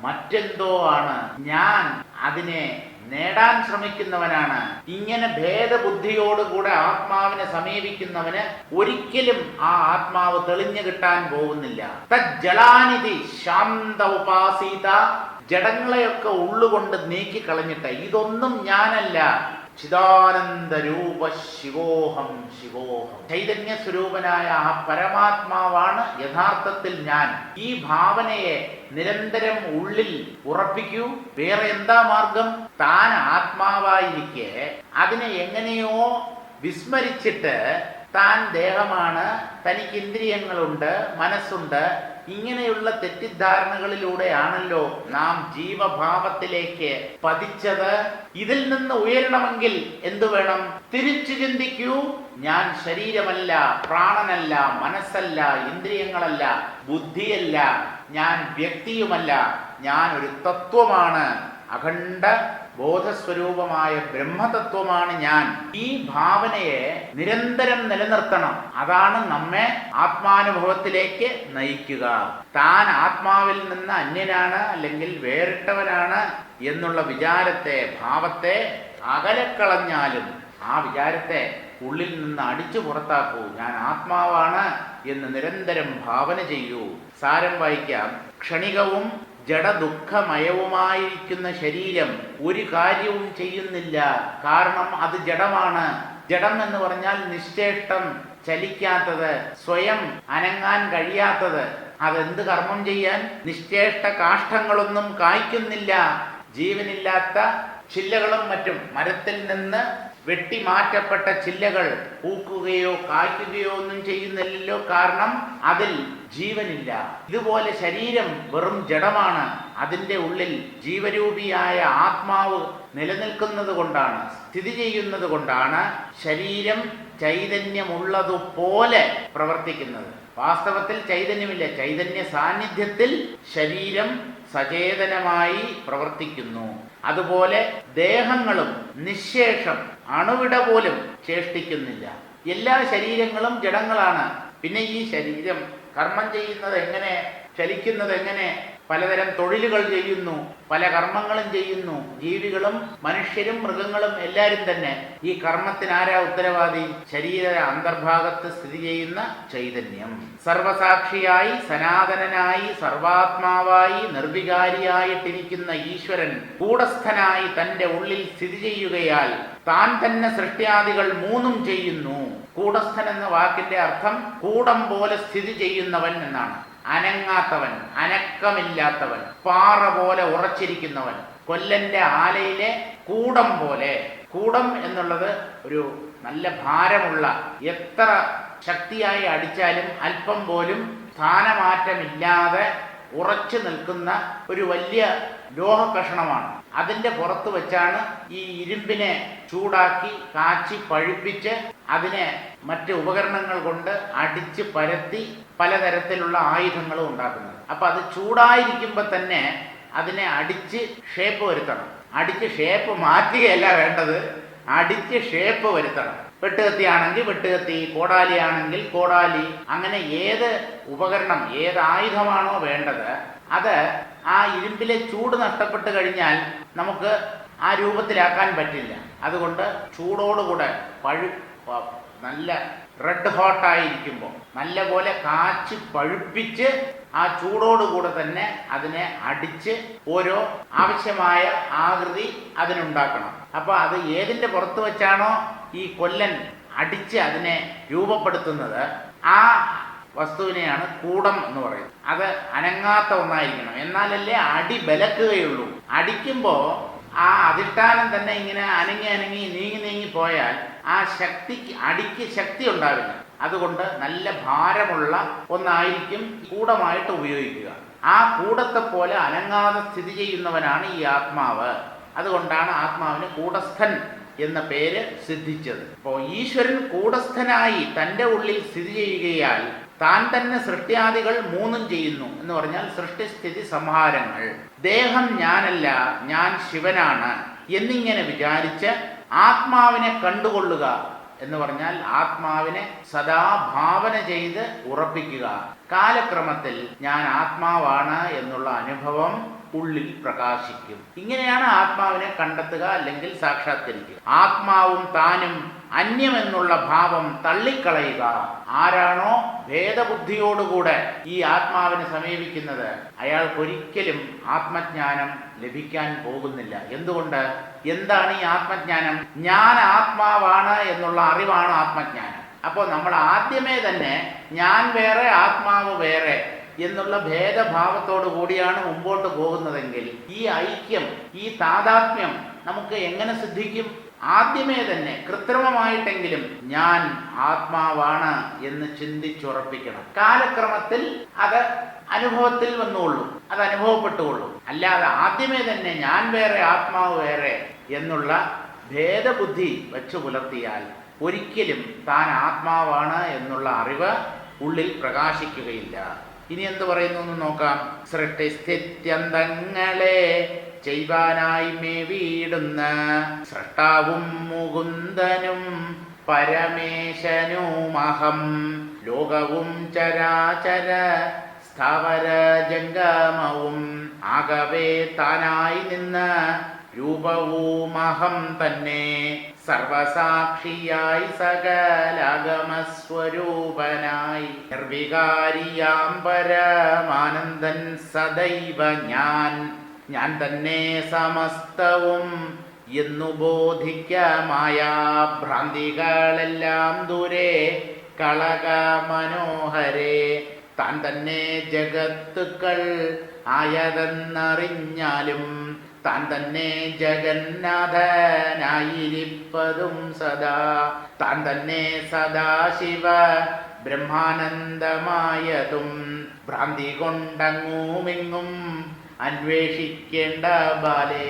മറ്റെന്തോ ആണ്, ഞാൻ അതിനെ നേടാൻ ശ്രമിക്കുന്നവനാണ്. ഇങ്ങനെ ഭേദബുദ്ധിയോടുകൂടെ ആത്മാവിനെ സമീപിക്കുന്നവന് ഒരിക്കലും ആ ആത്മാവ് തെളിഞ്ഞു കിട്ടാൻ പോകുന്നില്ല. തജ്ജലാനിധി ശാന്ത ഉപാസീത. ജഡങ്ങളെയൊക്കെ ഉള്ളുകൊണ്ട് നീക്കിക്കളഞ്ഞിട്ട് ഇതൊന്നും ഞാനല്ല, ചിദാനന്ദ രൂപ ശിവോഹം ശിവോഹം, ചൈതന്യ സ്വരൂപനായ ആ പരമാത്മാവാണ് യഥാർത്ഥത്തിൽ ഞാൻ. ഈ ഭാവനയെ നിരന്തരം ഉള്ളിൽ ഉറപ്പിക്കൂ. വേറെ എന്താ മാർഗം? താൻ ആത്മാവായിരിക്കെ അതിനെ എങ്ങനെയോ വിസ്മരിച്ചിട്ട് താൻ ദേഹമാണ്, തനിക്ക് ഇന്ദ്രിയങ്ങളുണ്ട്, മനസ്സുണ്ട്, ഇങ്ങനെയുള്ള തെറ്റിദ്ധാരണകളിലൂടെയാണല്ലോ നാം ജീവഭാവത്തിലേക്ക് പതിച്ചത്. ഇതിൽ നിന്ന് ഉയരണമെങ്കിൽ എന്തു വേണം? തിരിച്ചു ചിന്തിക്കൂ. ഞാൻ ശരീരമല്ല, പ്രാണനല്ല, മനസ്സല്ല, ഇന്ദ്രിയങ്ങളല്ല, ബുദ്ധിയല്ല, ഞാൻ വ്യക്തിയുമല്ല, ഞാൻ ഒരു തത്വമാണ്, അഖണ്ഡ ബോധസ്വരൂപമായ ബ്രഹ്മതത്വമാണ് ഞാൻ. ഈ ഭാവനയെ നിരന്തരം നിലനിർത്തണം. അതാണ് നമ്മെ ആത്മാനുഭവത്തിലേക്ക് നയിക്കുക. താൻ ആത്മാവിൽ നിന്ന് അന്യനാണ് അല്ലെങ്കിൽ വേറിട്ടവനാണ് എന്നുള്ള വിചാരത്തെ, ഭാവത്തെ അകലക്കളഞ്ഞാലും ആ വിചാരത്തെ ഉള്ളിൽ നിന്ന് അടിച്ചു പുറത്താക്കൂ. ഞാൻ ആത്മാവാണ് എന്ന് നിരന്തരം ഭാവന ചെയ്യൂ. സാരം വായിക്കാം. ക്ഷണികവും ജഡദുഃഖമയവുമായിരിക്കുന്ന ശരീരം ഒരു കാര്യവും ചെയ്യുന്നില്ല. കാരണം അത് ജഡമാണ്. ജഡം എന്ന് പറഞ്ഞാൽ നിശ്ചേഷ്ടം, ചലിക്കാത്തത്, സ്വയം അനങ്ങാൻ കഴിയാത്തത്. അതെന്ത് കർമ്മം ചെയ്യാൻ? നിശ്ചേഷ്ട കാഷ്ഠങ്ങളൊന്നും കായ്ക്കുന്നില്ല. ജീവനില്ലാത്ത ചില്ലകളും മറ്റും, മരത്തിൽ നിന്ന് വെട്ടി മാറ്റപ്പെട്ട ചില്ലകൾ പൂക്കുകയോ കായ്ക്കുകയോ ഒന്നും ചെയ്യുന്നില്ലല്ലോ. കാരണം അതിൽ ജീവനില്ല. ഇതുപോലെ ശരീരം വെറും ജഡമാണ്. അതിൻ്റെ ഉള്ളിൽ ജീവരൂപിയായ ആത്മാവ് നിലനിൽക്കുന്നത് കൊണ്ടാണ്, സ്ഥിതി ചെയ്യുന്നത് കൊണ്ടാണ് ശരീരം ചൈതന്യമുള്ളതുപോലെ പ്രവർത്തിക്കുന്നത്. വാസ്തവത്തിൽ ചൈതന്യമില്ല. ചൈതന്യ സാന്നിധ്യത്തിൽ ശരീരം സചേതനമായി പ്രവർത്തിക്കുന്നു. അതുപോലെ ദേഹങ്ങളും നിശേഷം അണുവിട പോലും ചേഷ്ടിക്കുന്നില്ല. എല്ലാ ശരീരങ്ങളും ജഡങ്ങളാണ്. പിന്നെ ഈ ശരീരം കർമ്മം ചെയ്യുന്നത് എങ്ങനെ, ചലിക്കുന്നത് എങ്ങനെ? പലതരം തൊഴിലുകൾ ചെയ്യുന്നു, പല കർമ്മങ്ങളും ചെയ്യുന്നു. ജീവികളും മനുഷ്യരും മൃഗങ്ങളും എല്ലാവരും തന്നെ. ഈ കർമ്മത്തിന് ആരാ ഉത്തരവാദി? ശരീര അന്തർഭാഗത്ത് സ്ഥിതി ചെയ്യുന്ന ചൈതന്യം. സർവസാക്ഷിയായി, സനാതനനായി, സർവാത്മാവായി, നിർവികാരിയായിട്ടിരിക്കുന്ന ഈശ്വരൻ കൂടസ്ഥനായി തൻ്റെ ഉള്ളിൽ സ്ഥിതി ചെയ്യുകയാൽ താൻ തന്നെ സൃഷ്ടിയാദികൾ മൂന്നും ചെയ്യുന്നു. കൂടസ്ഥൻ എന്ന വാക്കിന്റെ അർത്ഥം കൂടം പോലെ സ്ഥിതി ചെയ്യുന്നവൻ എന്നാണ്. അനങ്ങാത്തവൻ, അനക്കമില്ലാത്തവൻ, പാറ പോലെ ഉറച്ചിരിക്കുന്നവൻ, കൊല്ലന്റെ ആലയിലെ കൂടം പോലെ. കൂടം എന്നുള്ളത് ഒരു നല്ല ഭാരമുള്ള, എത്ര ശക്തിയായി അടിച്ചാലും അല്പം പോലും സ്ഥാനമാറ്റമില്ലാതെ ഉറച്ചു നിൽക്കുന്ന ഒരു വലിയ ലോഹ കഷണമാണ്. അതിൻ്റെ പുറത്ത് വെച്ചാണ് ഈ ഇരുമ്പിനെ ചൂടാക്കി കാച്ചി പഴുപ്പിച്ച് അതിനെ മറ്റ് ഉപകരണങ്ങൾ കൊണ്ട് അടിച്ച് പരത്തി പലതരത്തിലുള്ള ആയുധങ്ങളും ഉണ്ടാക്കുന്നത്. അപ്പം അത് ചൂടായിരിക്കുമ്പോൾ തന്നെ അതിനെ അടിച്ച് ഷേപ്പ് വരുത്തണം. അടിച്ച് ഷേപ്പ് മാറ്റുകയല്ല വേണ്ടത്, അടിച്ച് ഷേപ്പ് വരുത്തണം. വെട്ടുകത്തിയാണെങ്കിൽ വെട്ടുകത്തി, കോടാലിയാണെങ്കിൽ കോടാലി, അങ്ങനെ ഏത് ഉപകരണം, ഏത് ആയുധമാണോ വേണ്ടത് അത് ആ ഇരുമ്പിലെ ചൂട് നഷ്ടപ്പെട്ട് കഴിഞ്ഞാൽ നമുക്ക് ആ രൂപത്തിലാക്കാൻ പറ്റില്ല. അതുകൊണ്ട് ചൂടോടുകൂടെ നല്ല റെഡ് ഹോട്ടായിരിക്കുമ്പോൾ നല്ല പോലെ കാച്ചി പഴുപ്പിച്ച് ആ ചൂടോടുകൂടെ തന്നെ അതിനെ അടിച്ച് ഓരോ ആവശ്യമായ ആകൃതി അതിനുണ്ടാക്കണം. അപ്പോൾ അത് ഏതിൻ്റെ പുറത്ത് വെച്ചാണോ ഈ കൊല്ലൻ അടിച്ച് അതിനെ രൂപപ്പെടുത്തുന്നത്, ആ വസ്തുവിനെയാണ് കൂടം എന്ന് പറയുന്നത്. അത് അനങ്ങാത്ത ഒന്നായിരിക്കണം, എന്നാലല്ലേ അടി ബലക്കുകയുള്ളൂ. അടിക്കുമ്പോൾ ആ അധിഷ്ഠാനം തന്നെ ഇങ്ങനെ അനങ്ങി നീങ്ങി പോയാൽ ആ അടിക്ക് ശക്തി ഉണ്ടാവില്ല. അതുകൊണ്ട് നല്ല ഭാരമുള്ള ഒന്നായിരിക്കും കൂടമായിട്ട് ഉപയോഗിക്കുക. ആ കൂടത്തെ പോലെ അനങ്ങാതെ സ്ഥിതി ചെയ്യുന്നവനാണ് ഈ ആത്മാവ്. അതുകൊണ്ടാണ് ആത്മാവിന് കൂടസ്ഥൻ എന്ന പേര് സിദ്ധിച്ചത്. അപ്പോൾ ഈശ്വരൻ കൂടസ്ഥനായി തൻ്റെ ഉള്ളിൽ സ്ഥിതി ചെയ്യുകയാൽ താൻ തന്നെ സൃഷ്ടിയാദികൾ മൂന്നും ചെയ്യുന്നു എന്ന് പറഞ്ഞാൽ സൃഷ്ടിസ്ഥിതി സംഹാരങ്ങൾ. ദേഹം ഞാനല്ല, ഞാൻ ശിവനാണ് എന്നിങ്ങനെ വിചാരിച്ച് ആത്മാവിനെ കണ്ടുകൊള്ളുക എന്ന് പറഞ്ഞാൽ ആത്മാവിനെ സദാ ഭാവന ചെയ്ത് ഉറപ്പിക്കുക. കാലക്രമത്തിൽ ഞാൻ ആത്മാവാണ് എന്നുള്ള അനുഭവം ഉള്ളിൽ പ്രകാശിക്കും. ഇങ്ങനെയാണ് ആത്മാവിനെ കണ്ടെത്തുക അല്ലെങ്കിൽ സാക്ഷാത്കരിക്കുക. ആത്മാവും താനും അന്യമെന്നുള്ള ഭാവം തള്ളിക്കളയുക. ആരാണോ ഭേദബുദ്ധിയോടുകൂടെ ഈ ആത്മാവിനെ സമീപിക്കുന്നത് അയാൾക്കൊരിക്കലും ആത്മജ്ഞാനം ലഭിക്കാൻ പോകുന്നില്ല. എന്തുകൊണ്ട്? എന്താണ് ഈ ആത്മജ്ഞാനം? ഞാൻ ആത്മാവാണ് എന്നുള്ള അറിവാണ് ആത്മജ്ഞാനം. അപ്പോൾ നമ്മൾ ആദ്യമേ തന്നെ ഞാൻ വേറെ ആത്മാവ് വേറെ എന്നുള്ള ഭേദഭാവത്തോടു കൂടിയാണ് മുമ്പോട്ട് പോകുന്നതെങ്കിൽ ഈ ഐക്യം, ഈ താദാത്മ്യം നമുക്ക് എങ്ങനെ സിദ്ധിക്കും? ആദ്യമേ തന്നെ കൃത്രിമമായിട്ടെങ്കിലും ഞാൻ ആത്മാവാണ് എന്ന് ചിന്തിച്ചുറപ്പിക്കണം. കാലക്രമത്തിൽ അത് അനുഭവത്തിൽ വന്നുകൊള്ളൂ, അത് അനുഭവപ്പെട്ടുകൊള്ളൂ. അല്ലാതെ ആദ്യമേ തന്നെ ഞാൻ വേറെ ആത്മാവ് വേറെ എന്നുള്ള ഭേദബുദ്ധി വച്ചു പുലർത്തിയാൽ ഒരിക്കലും താൻ ആത്മാവാണ് എന്നുള്ള അറിവ് ഉള്ളിൽ പ്രകാശിക്കുകയില്ല. ഇനി എന്ത് പറയുന്നു എന്ന് നോക്കാം. സൃഷ്ടിസ്ഥിത്യന്തങ്ങളെ ചെയ്വാനായി മേവിടുന്ന സ്രഷ്ടാവും മുകുന്ദനും പരമേശനുമഹം ലോകവും ചരാചര സ്ഥാവര ജംഗമവും ആകവേ താനായി നിന്ന രൂപവുമഹം തന്നെ സർവസാക്ഷിയായി സകലാഗമസ്വരൂപനായി നിർവികാരിയാം പരമാനന്ദൻ സദൈവ ഞാൻ തന്നെ സമസ്തവും എന്നു ബോധിക്കമായ ഭ്രാന്തികളെല്ലാം ദൂരെ കളക മനോഹരേ താൻ തന്നെ ജഗത്തുക്കൾ ആയതെന്നറിഞ്ഞാലും താൻ തന്നെ ജഗന്നാഥനായിരിപ്പതും സദാ താൻ തന്നെ സദാശിവ ബ്രഹ്മാനന്ദമായതും ഭ്രാന്തി കൊണ്ടങ്ങുമിങ്ങും അന്വേഷിക്കേണ്ട ബാലേ.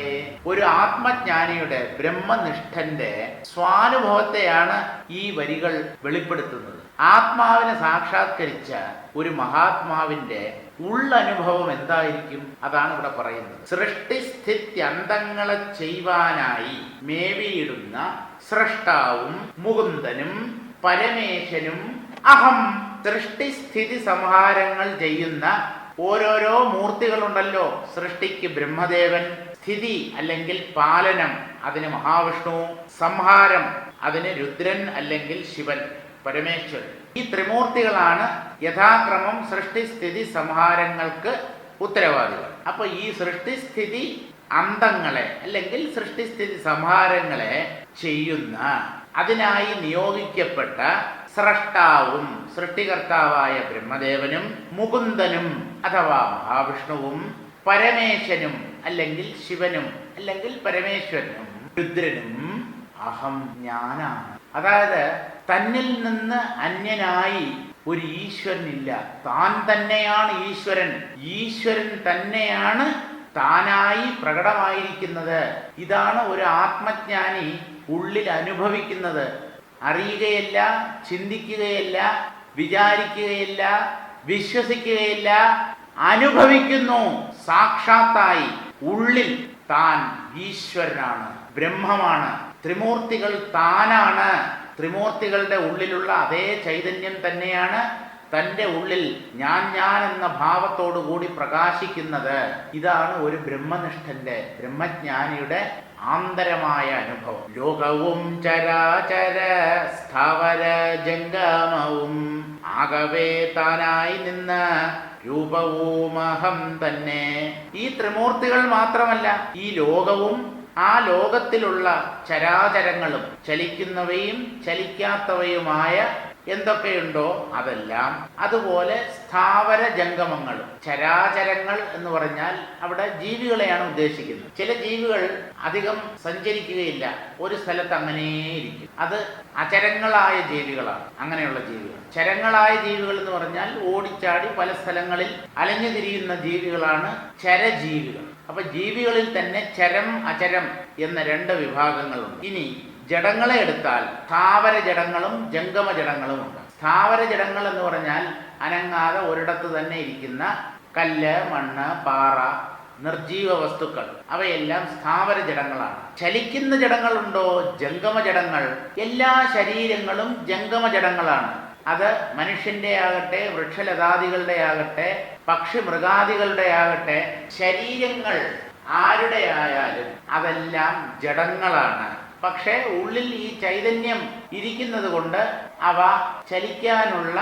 ഒരു ആത്മജ്ഞാനിയുടെ ബ്രഹ്മനിഷ്ഠന്റെ സ്വാനുഭവത്തെയാണ് ഈ വരികൾ വെളിപ്പെടുത്തുന്നത്. ആത്മാവിനെ സാക്ഷാത്കരിച്ച ഒരു മഹാത്മാവിന്റെ ഉള്ളനുഭവം എന്തായിരിക്കും? അതാണ് ഇവിടെ പറയുന്നത്. സൃഷ്ടിസ്ഥിത്യന്തങ്ങളെ ചെയ്യുവാനായി മേവിയിടുന്ന സ്രഷ്ടാവും മുകുന്ദനും പരമേശനും അഹം. സൃഷ്ടിസ്ഥിതി സംഹാരങ്ങൾ ചെയ്യുന്ന ഓരോരോ മൂർത്തികളുണ്ടല്ലോ. സൃഷ്ടിക്ക് ബ്രഹ്മദേവൻ, സ്ഥിതി അല്ലെങ്കിൽ പാലനം അതിന് മഹാവിഷ്ണു, സംഹാരം അതിന് രുദ്രൻ അല്ലെങ്കിൽ ശിവൻ, പരമേശ്വരൻ. ഈ ത്രിമൂർത്തികളാണ് യഥാക്രമം സൃഷ്ടിസ്ഥിതി സംഹാരങ്ങൾക്ക് ഉത്തരവാദികൾ. അപ്പൊ ഈ സൃഷ്ടിസ്ഥിതി അന്തങ്ങളെ അല്ലെങ്കിൽ സൃഷ്ടിസ്ഥിതി സംഹാരങ്ങളെ ചെയ്യുന്ന അതിനായി നിയോഗിക്കപ്പെട്ട സ്രഷ്ടാവും സൃഷ്ടികർത്താവായ ബ്രഹ്മദേവനും മുകുന്ദനും അഥവാ മഹാവിഷ്ണുവും പരമേശനും അല്ലെങ്കിൽ ശിവനും അല്ലെങ്കിൽ പരമേശ്വരനും രുദ്രനും അഹം ഞാനാണ്. അതായത് തന്നിൽ നിന്ന് അന്യനായി ഒരു ഈശ്വരനില്ല. താൻ തന്നെയാണ് ഈശ്വരൻ. ഈശ്വരൻ തന്നെയാണ് താനായി പ്രകടമായിരിക്കുന്നത്. ഇതാണ് ഒരു ആത്മജ്ഞാനി ഉള്ളിൽ അനുഭവിക്കുന്നത്. അറിയുകയല്ല, ചിന്തിക്കുകയല്ല, വിചാരിക്കുകയില്ല, വിശ്വസിക്കുകയില്ല, അനുഭവിക്കുന്നു. സാക്ഷാത്തായി ഉള്ളിൽ താൻ ഈശ്വരനാണ്, ബ്രഹ്മമാണ്, ത്രിമൂർത്തികൾ താനാണ്. ത്രിമൂർത്തികളുടെ ഉള്ളിലുള്ള അതേ ചൈതന്യം തന്നെയാണ് തൻ്റെ ഉള്ളിൽ ഞാൻ എന്ന ഭാവത്തോടു കൂടി പ്രകാശിക്കുന്നത്. ഇതാണ് ഒരു ബ്രഹ്മനിഷ്ഠന്റെ, ബ്രഹ്മജ്ഞാനിയുടെ ആന്തരമായ അനുഭവം. ലോകവും ചരാചര സ്ഥാവര ജംഗമവും ആകവേ താനായി നിന്ന രൂപവുമഹം തന്നെ. ഈ ത്രിമൂർത്തികൾ മാത്രമല്ല, ഈ ലോകവും ആ ലോകത്തിലുള്ള ചരാചരങ്ങളും ചലിക്കുന്നവയും ചലിക്കാത്തവയുമായ എന്തൊക്കെയുണ്ടോ അതെല്ലാം, അതുപോലെ സ്ഥാവര ജംഗമങ്ങളും. ചരാചരങ്ങൾ എന്ന് പറഞ്ഞാൽ അവിടെ ജീവികളെയാണ് ഉദ്ദേശിക്കുന്നത്. ചില ജീവികൾ അധികം സഞ്ചരിക്കുകയില്ല, ഒരു സ്ഥലത്ത് അങ്ങനെയിരിക്കും. അത് അചരങ്ങളായ ജീവികളാണ്. അങ്ങനെയുള്ള ജീവികൾ. ചരങ്ങളായ ജീവികൾ എന്ന് പറഞ്ഞാൽ ഓടിച്ചാടി പല സ്ഥലങ്ങളിൽ അലഞ്ഞു തിരിയുന്ന ജീവികളാണ് ചരജീവികൾ. അപ്പൊ ജീവികളിൽ തന്നെ ചരം അചരം എന്ന രണ്ട് വിഭാഗങ്ങളുണ്ട്. ഇനി ജഡങ്ങളെ എടുത്താൽ സ്ഥാവര ജഡങ്ങളും ജംഗമ ജഡങ്ങളും ഉണ്ട്. സ്ഥാവര ജഡങ്ങൾ എന്ന് പറഞ്ഞാൽ അനങ്ങാതെ ഒരിടത്ത് തന്നെ ഇരിക്കുന്ന കല്ല്, മണ്ണ്, പാറ, നിർജീവ വസ്തുക്കൾ, അവയെല്ലാം സ്ഥാവര ജഡങ്ങളാണ്. ചലിക്കുന്ന ജഡങ്ങളുണ്ടോ? ജംഗമ ജഡങ്ങൾ. എല്ലാ ശരീരങ്ങളും ജംഗമ ജഡങ്ങളാണ്. അത് മനുഷ്യന്റെ ആകട്ടെ, വൃക്ഷലതാദികളുടെ ആകട്ടെ, പക്ഷി മൃഗാദികളുടെ ആകട്ടെ, ശരീരങ്ങൾ ആരുടെ ആയാലും അതെല്ലാം ജഡങ്ങളാണ്. പക്ഷേ ഉള്ളിൽ ഈ ചൈതന്യം ഇരിക്കുന്നത് കൊണ്ട് അവ ചലിക്കാനുള്ള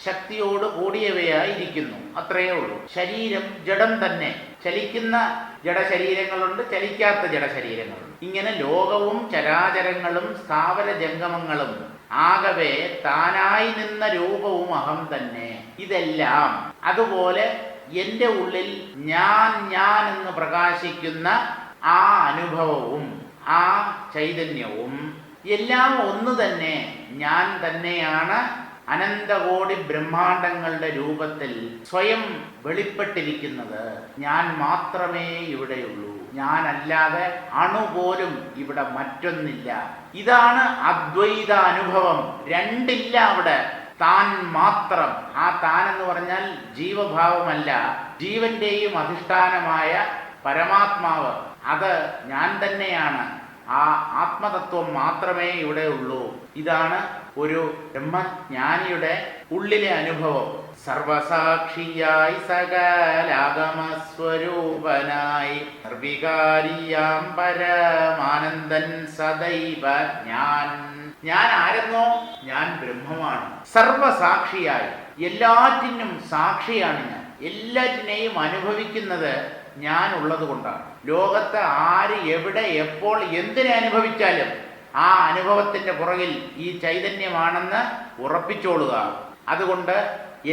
ശക്തിയോട് കൂടിയവയായിരിക്കുന്നു. അത്രയേ ഉള്ളൂ. ശരീരം ജഡം തന്നെ. ചലിക്കുന്ന ജഡശരീരങ്ങളുണ്ട്, ചലിക്കാത്ത ജഡശരീരങ്ങളുണ്ട്. ഇങ്ങനെ ലോകവും ചരാചരങ്ങളും സ്ഥാവര ജംഗമങ്ങളും ആകവേ താനായി നിന്ന രൂപവും അഹം തന്നെ. ഇതെല്ലാം അതുപോലെ എൻ്റെ ഉള്ളിൽ ഞാൻ എന്ന് പ്രകാശിക്കുന്ന ആ അനുഭവവും ആ ചൈതന്യവും എല്ലാം ഒന്ന് തന്നെ. ഞാൻ തന്നെയാണ് അനന്തകോടി ബ്രഹ്മാണ്ടങ്ങളുടെ രൂപത്തിൽ സ്വയം വെളിപ്പെട്ടിരിക്കുന്നത്. ഞാൻ മാത്രമേ ഇവിടെയുള്ളൂ. ഞാനല്ലാതെ അണുപോലും ഇവിടെ മറ്റൊന്നില്ല. ഇതാണ് അദ്വൈത അനുഭവം. രണ്ടില്ല അവിടെ, താൻ മാത്രം. ആ താൻ എന്ന് പറഞ്ഞാൽ ജീവഭാവമല്ല, ജീവന്റെയും അധിഷ്ഠാനമായ പരമാത്മാവ്. അത് ഞാൻ തന്നെയാണ്. ആ ആത്മതത്വം മാത്രമേ ഇവിടെ ഉള്ളൂ. ഇതാണ് ഒരു ബ്രഹ്മജ്ഞാനിയുടെ ഉള്ളിലെ അനുഭവം. സർവസാക്ഷിയായി സകലാഗമസ്വരൂപനായി നിർവികാരിയാം പരമാനന്ദൻ സദൈവ ഞാൻ ആരെന്നോ? ഞാൻ ബ്രഹ്മമാണ്. സർവസാക്ഷിയായി, എല്ലാറ്റിനും സാക്ഷിയാണ് ഞാൻ. എല്ലാറ്റിനെയും അനുഭവിക്കുന്നത് ഞാൻ ഉള്ളത് കൊണ്ടാണ്. ലോകത്ത് ആര് എവിടെ എപ്പോൾ എന്തിനെ അനുഭവിച്ചാലും ആ അനുഭവത്തിന്റെ പുറകിൽ ഈ ചൈതന്യമാണെന്ന് ഉറപ്പിച്ചോളുക. അതുകൊണ്ട്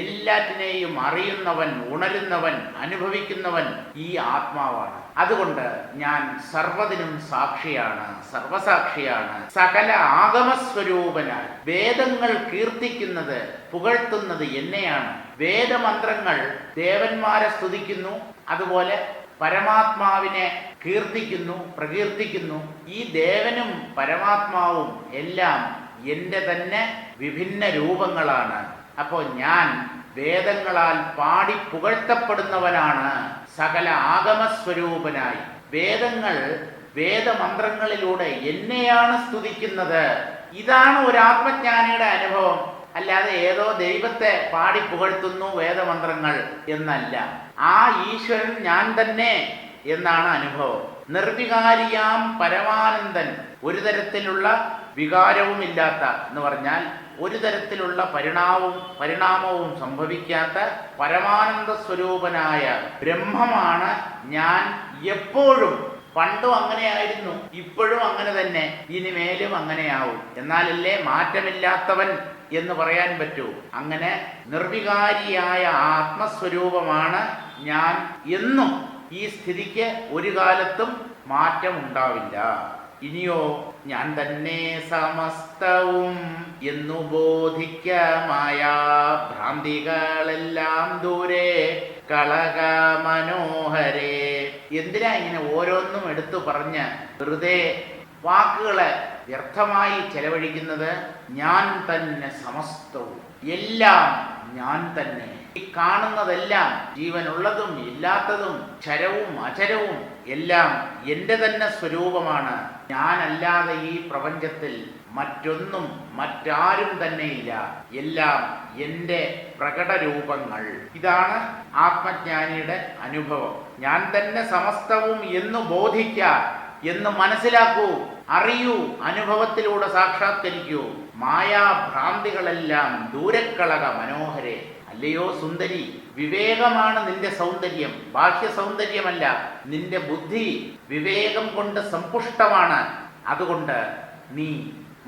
എല്ലാറ്റിനെയും അറിയുന്നവൻ, ഉണരുന്നവൻ, അനുഭവിക്കുന്നവൻ ഈ ആത്മാവാണ്. അതുകൊണ്ട് ഞാൻ സർവ്വതിനും സാക്ഷിയാണ്, സർവസാക്ഷിയാണ്. സകല ആഗമസ്വരൂപനായി വേദങ്ങൾ കീർത്തിക്കുന്നത്, പുകഴ്ത്തുന്നത് എന്നെയാണ്. വേദമന്ത്രങ്ങൾ ദേവന്മാരെ സ്തുതിക്കുന്നു, അതുപോലെ പരമാത്മാവിനെ കീർത്തിക്കുന്നു, പ്രകീർത്തിക്കുന്നു. ഈ ദേവനും പരമാത്മാവും എല്ലാം എൻ്റെ തന്നെ വിഭിന്ന രൂപങ്ങളാണ്. അപ്പോൾ ഞാൻ വേദങ്ങളാൽ പാടി പുകഴ്ത്തപ്പെടുന്നവനാണ്, സകല ആഗമസ്വരൂപനായി. വേദങ്ങൾ വേദമന്ത്രങ്ങളിലൂടെ എന്നെയാണ് സ്തുതിക്കുന്നത്. ഇതാണ് ഒരു ആത്മജ്ഞാനിയുടെ അനുഭവം. അല്ലാതെ ഏതോ ദൈവത്തെ പാടി പുകഴ്ത്തുന്നു വേദമന്ത്രങ്ങൾ എന്നല്ല. ആ ഈശ്വരൻ ഞാൻ തന്നെ എന്നാണ് അനുഭവം. നിർവികാരിയാം പരമാനന്ദൻ, ഒരു തരത്തിലുള്ള വികാരവുമില്ലാത്ത എന്ന് പറഞ്ഞാൽ ഒരു തരത്തിലുള്ള പരിണാമവും സംഭവിക്കാത്ത പരമാനന്ദ സ്വരൂപനായ ബ്രഹ്മമാണ് ഞാൻ. എപ്പോഴും പണ്ടും അങ്ങനെയായിരുന്നു, ഇപ്പോഴും അങ്ങനെ തന്നെ, ഇനിമേലും അങ്ങനെയാവും. എന്നാലല്ലേ മാറ്റമില്ലാത്തവൻ എന്ന് പറയാൻ പറ്റൂ. അങ്ങനെ നിർവികാരിയായ ആത്മസ്വരൂപമാണ് ഞാൻ എന്നും. ഈ സ്ഥിതിക്ക് ഒരു കാലത്തും മാറ്റമുണ്ടാവില്ല. ഇനിയോ ഞാൻ തന്നെ സമസ്തവും എന്നു ബോധിക്കമായ ഭ്രാന്തികളെല്ലാം ദൂരെ കളക മനോഹരേ. എന്തിനാ ഇങ്ങനെ ഓരോന്നും എടുത്തു പറഞ്ഞ് വെറുതെ വാക്കുകളെ വ്യർത്ഥമായി ചെലവഴിക്കുന്നത്? ഞാൻ തന്നെ സമസ്തവും, എല്ലാം ഞാൻ തന്നെ. ഈ കാണുന്നതെല്ലാം, ജീവനുള്ളതും ഇല്ലാത്തതും ചരവും അചരവും എല്ലാം എൻ്റെ തന്നെ സ്വരൂപമാണ്. ഞാനല്ലാതെ ഈ പ്രപഞ്ചത്തിൽ മറ്റൊന്നും മറ്റാരും തന്നെയില്ല, എല്ലാം എൻ്റെ പ്രകടരൂപങ്ങൾ. ഇതാണ് ആത്മജ്ഞാനിയുടെ അനുഭവം. ഞാൻ തന്നെ സമസ്തവും എന്ന് ബോധിക്ക, എന്ന് മനസ്സിലാക്കൂ, അറിയൂ, അനുഭവത്തിലൂടെ സാക്ഷാത്കരിക്കൂ. മായാഭ്രാന്തികളെല്ലാം ദൂരക്കളക മനോഹരെ. അല്ലയോ സുന്ദരി, വിവേകമാണ് നിന്റെ സൗന്ദര്യം, ബാഹ്യ സൗന്ദര്യമല്ല. നിന്റെ ബുദ്ധി വിവേകം കൊണ്ട് സമ്പുഷ്ടമാണ്. അതുകൊണ്ട് നീ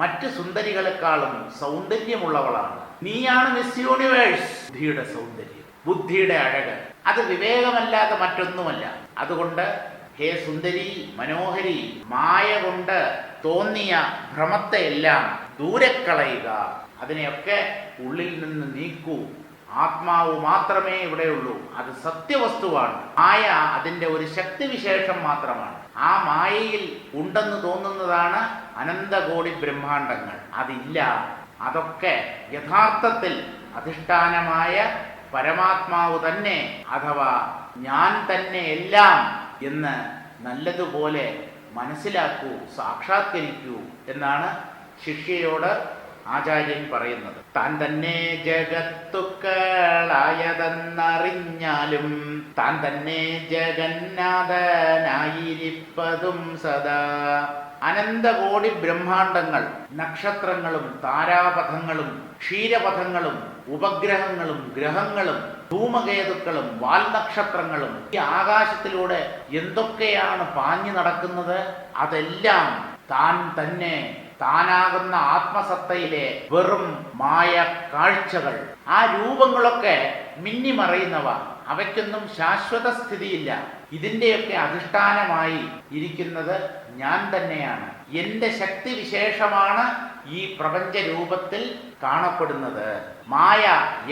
മറ്റു സുന്ദരികളെക്കാളും സൗന്ദര്യമുള്ളവളാണ്. നീയാണ് മിസ് യൂണിവേഴ്സ്. ബുദ്ധിയുടെ സൗന്ദര്യം, ബുദ്ധിയുടെ അഴക്, അത് വിവേകമല്ലാതെ മറ്റൊന്നുമല്ല. അതുകൊണ്ട് ഹേ സുന്ദരി, മനോഹരി, മായ കൊണ്ട് തോന്നിയ ഭ്രമത്തെ എല്ലാം ദൂരക്കളയുക. അതിനെയൊക്കെ ഉള്ളിൽ നിന്ന് നീക്കൂ. ആത്മാവ് മാത്രമേ ഇവിടെയുള്ളൂ. അത് സത്യവസ്തുവാണ്. മായ അതിൻ്റെ ഒരു ശക്തിവിശേഷം മാത്രമാണ്. ആ മായയിൽ ഉണ്ടെന്ന് തോന്നുന്നതാണ് അനന്തകോടി ബ്രഹ്മാണ്ടങ്ങൾ. അതില്ല. അതൊക്കെ യഥാർത്ഥത്തിൽ അധിഷ്ഠാനമായ പരമാത്മാവ് തന്നെ, അഥവാ ഞാൻ തന്നെ എല്ലാം എന്ന് നല്ലതുപോലെ മനസ്സിലാക്കൂ, സാക്ഷാത്കരിക്കൂ എന്നാണ് ശിഷ്യയോട് ആചാര്യൻ പറയുന്നത്. താൻ തന്നെ ജഗത്തുക്കളായതെന്നറിഞ്ഞാലും താൻ തന്നെ ജഗന്നാഥനായിരിപ്പതും സദാ. അനന്തകോടി ബ്രഹ്മാണ്ടങ്ങൾ, നക്ഷത്രങ്ങളും താരാപഥങ്ങളും ക്ഷീരപഥങ്ങളും ഉപഗ്രഹങ്ങളും ഗ്രഹങ്ങളും ധൂമകേതുക്കളും വാൽനക്ഷത്രങ്ങളും ഈ ആകാശത്തിലൂടെ എന്തൊക്കെയാണ് പാഞ്ഞു നടക്കുന്നത്, അതെല്ലാം താൻ തന്നെ, താനാകുന്ന ആത്മസത്തയിലെ വെറും മായ കാഴ്ചകൾ. ആ രൂപങ്ങളൊക്കെ മിന്നിമറയുന്നവ, അവയ്ക്കൊന്നും ശാശ്വത സ്ഥിതിയില്ല. ഇതിൻ്റെയൊക്കെ അധിഷ്ഠാനമായി ഇരിക്കുന്നത് ഞാൻ തന്നെയാണ്. എൻ്റെ ശക്തി വിശേഷമാണ് ഈ പ്രപഞ്ച രൂപത്തിൽ കാണപ്പെടുന്നത്. മായ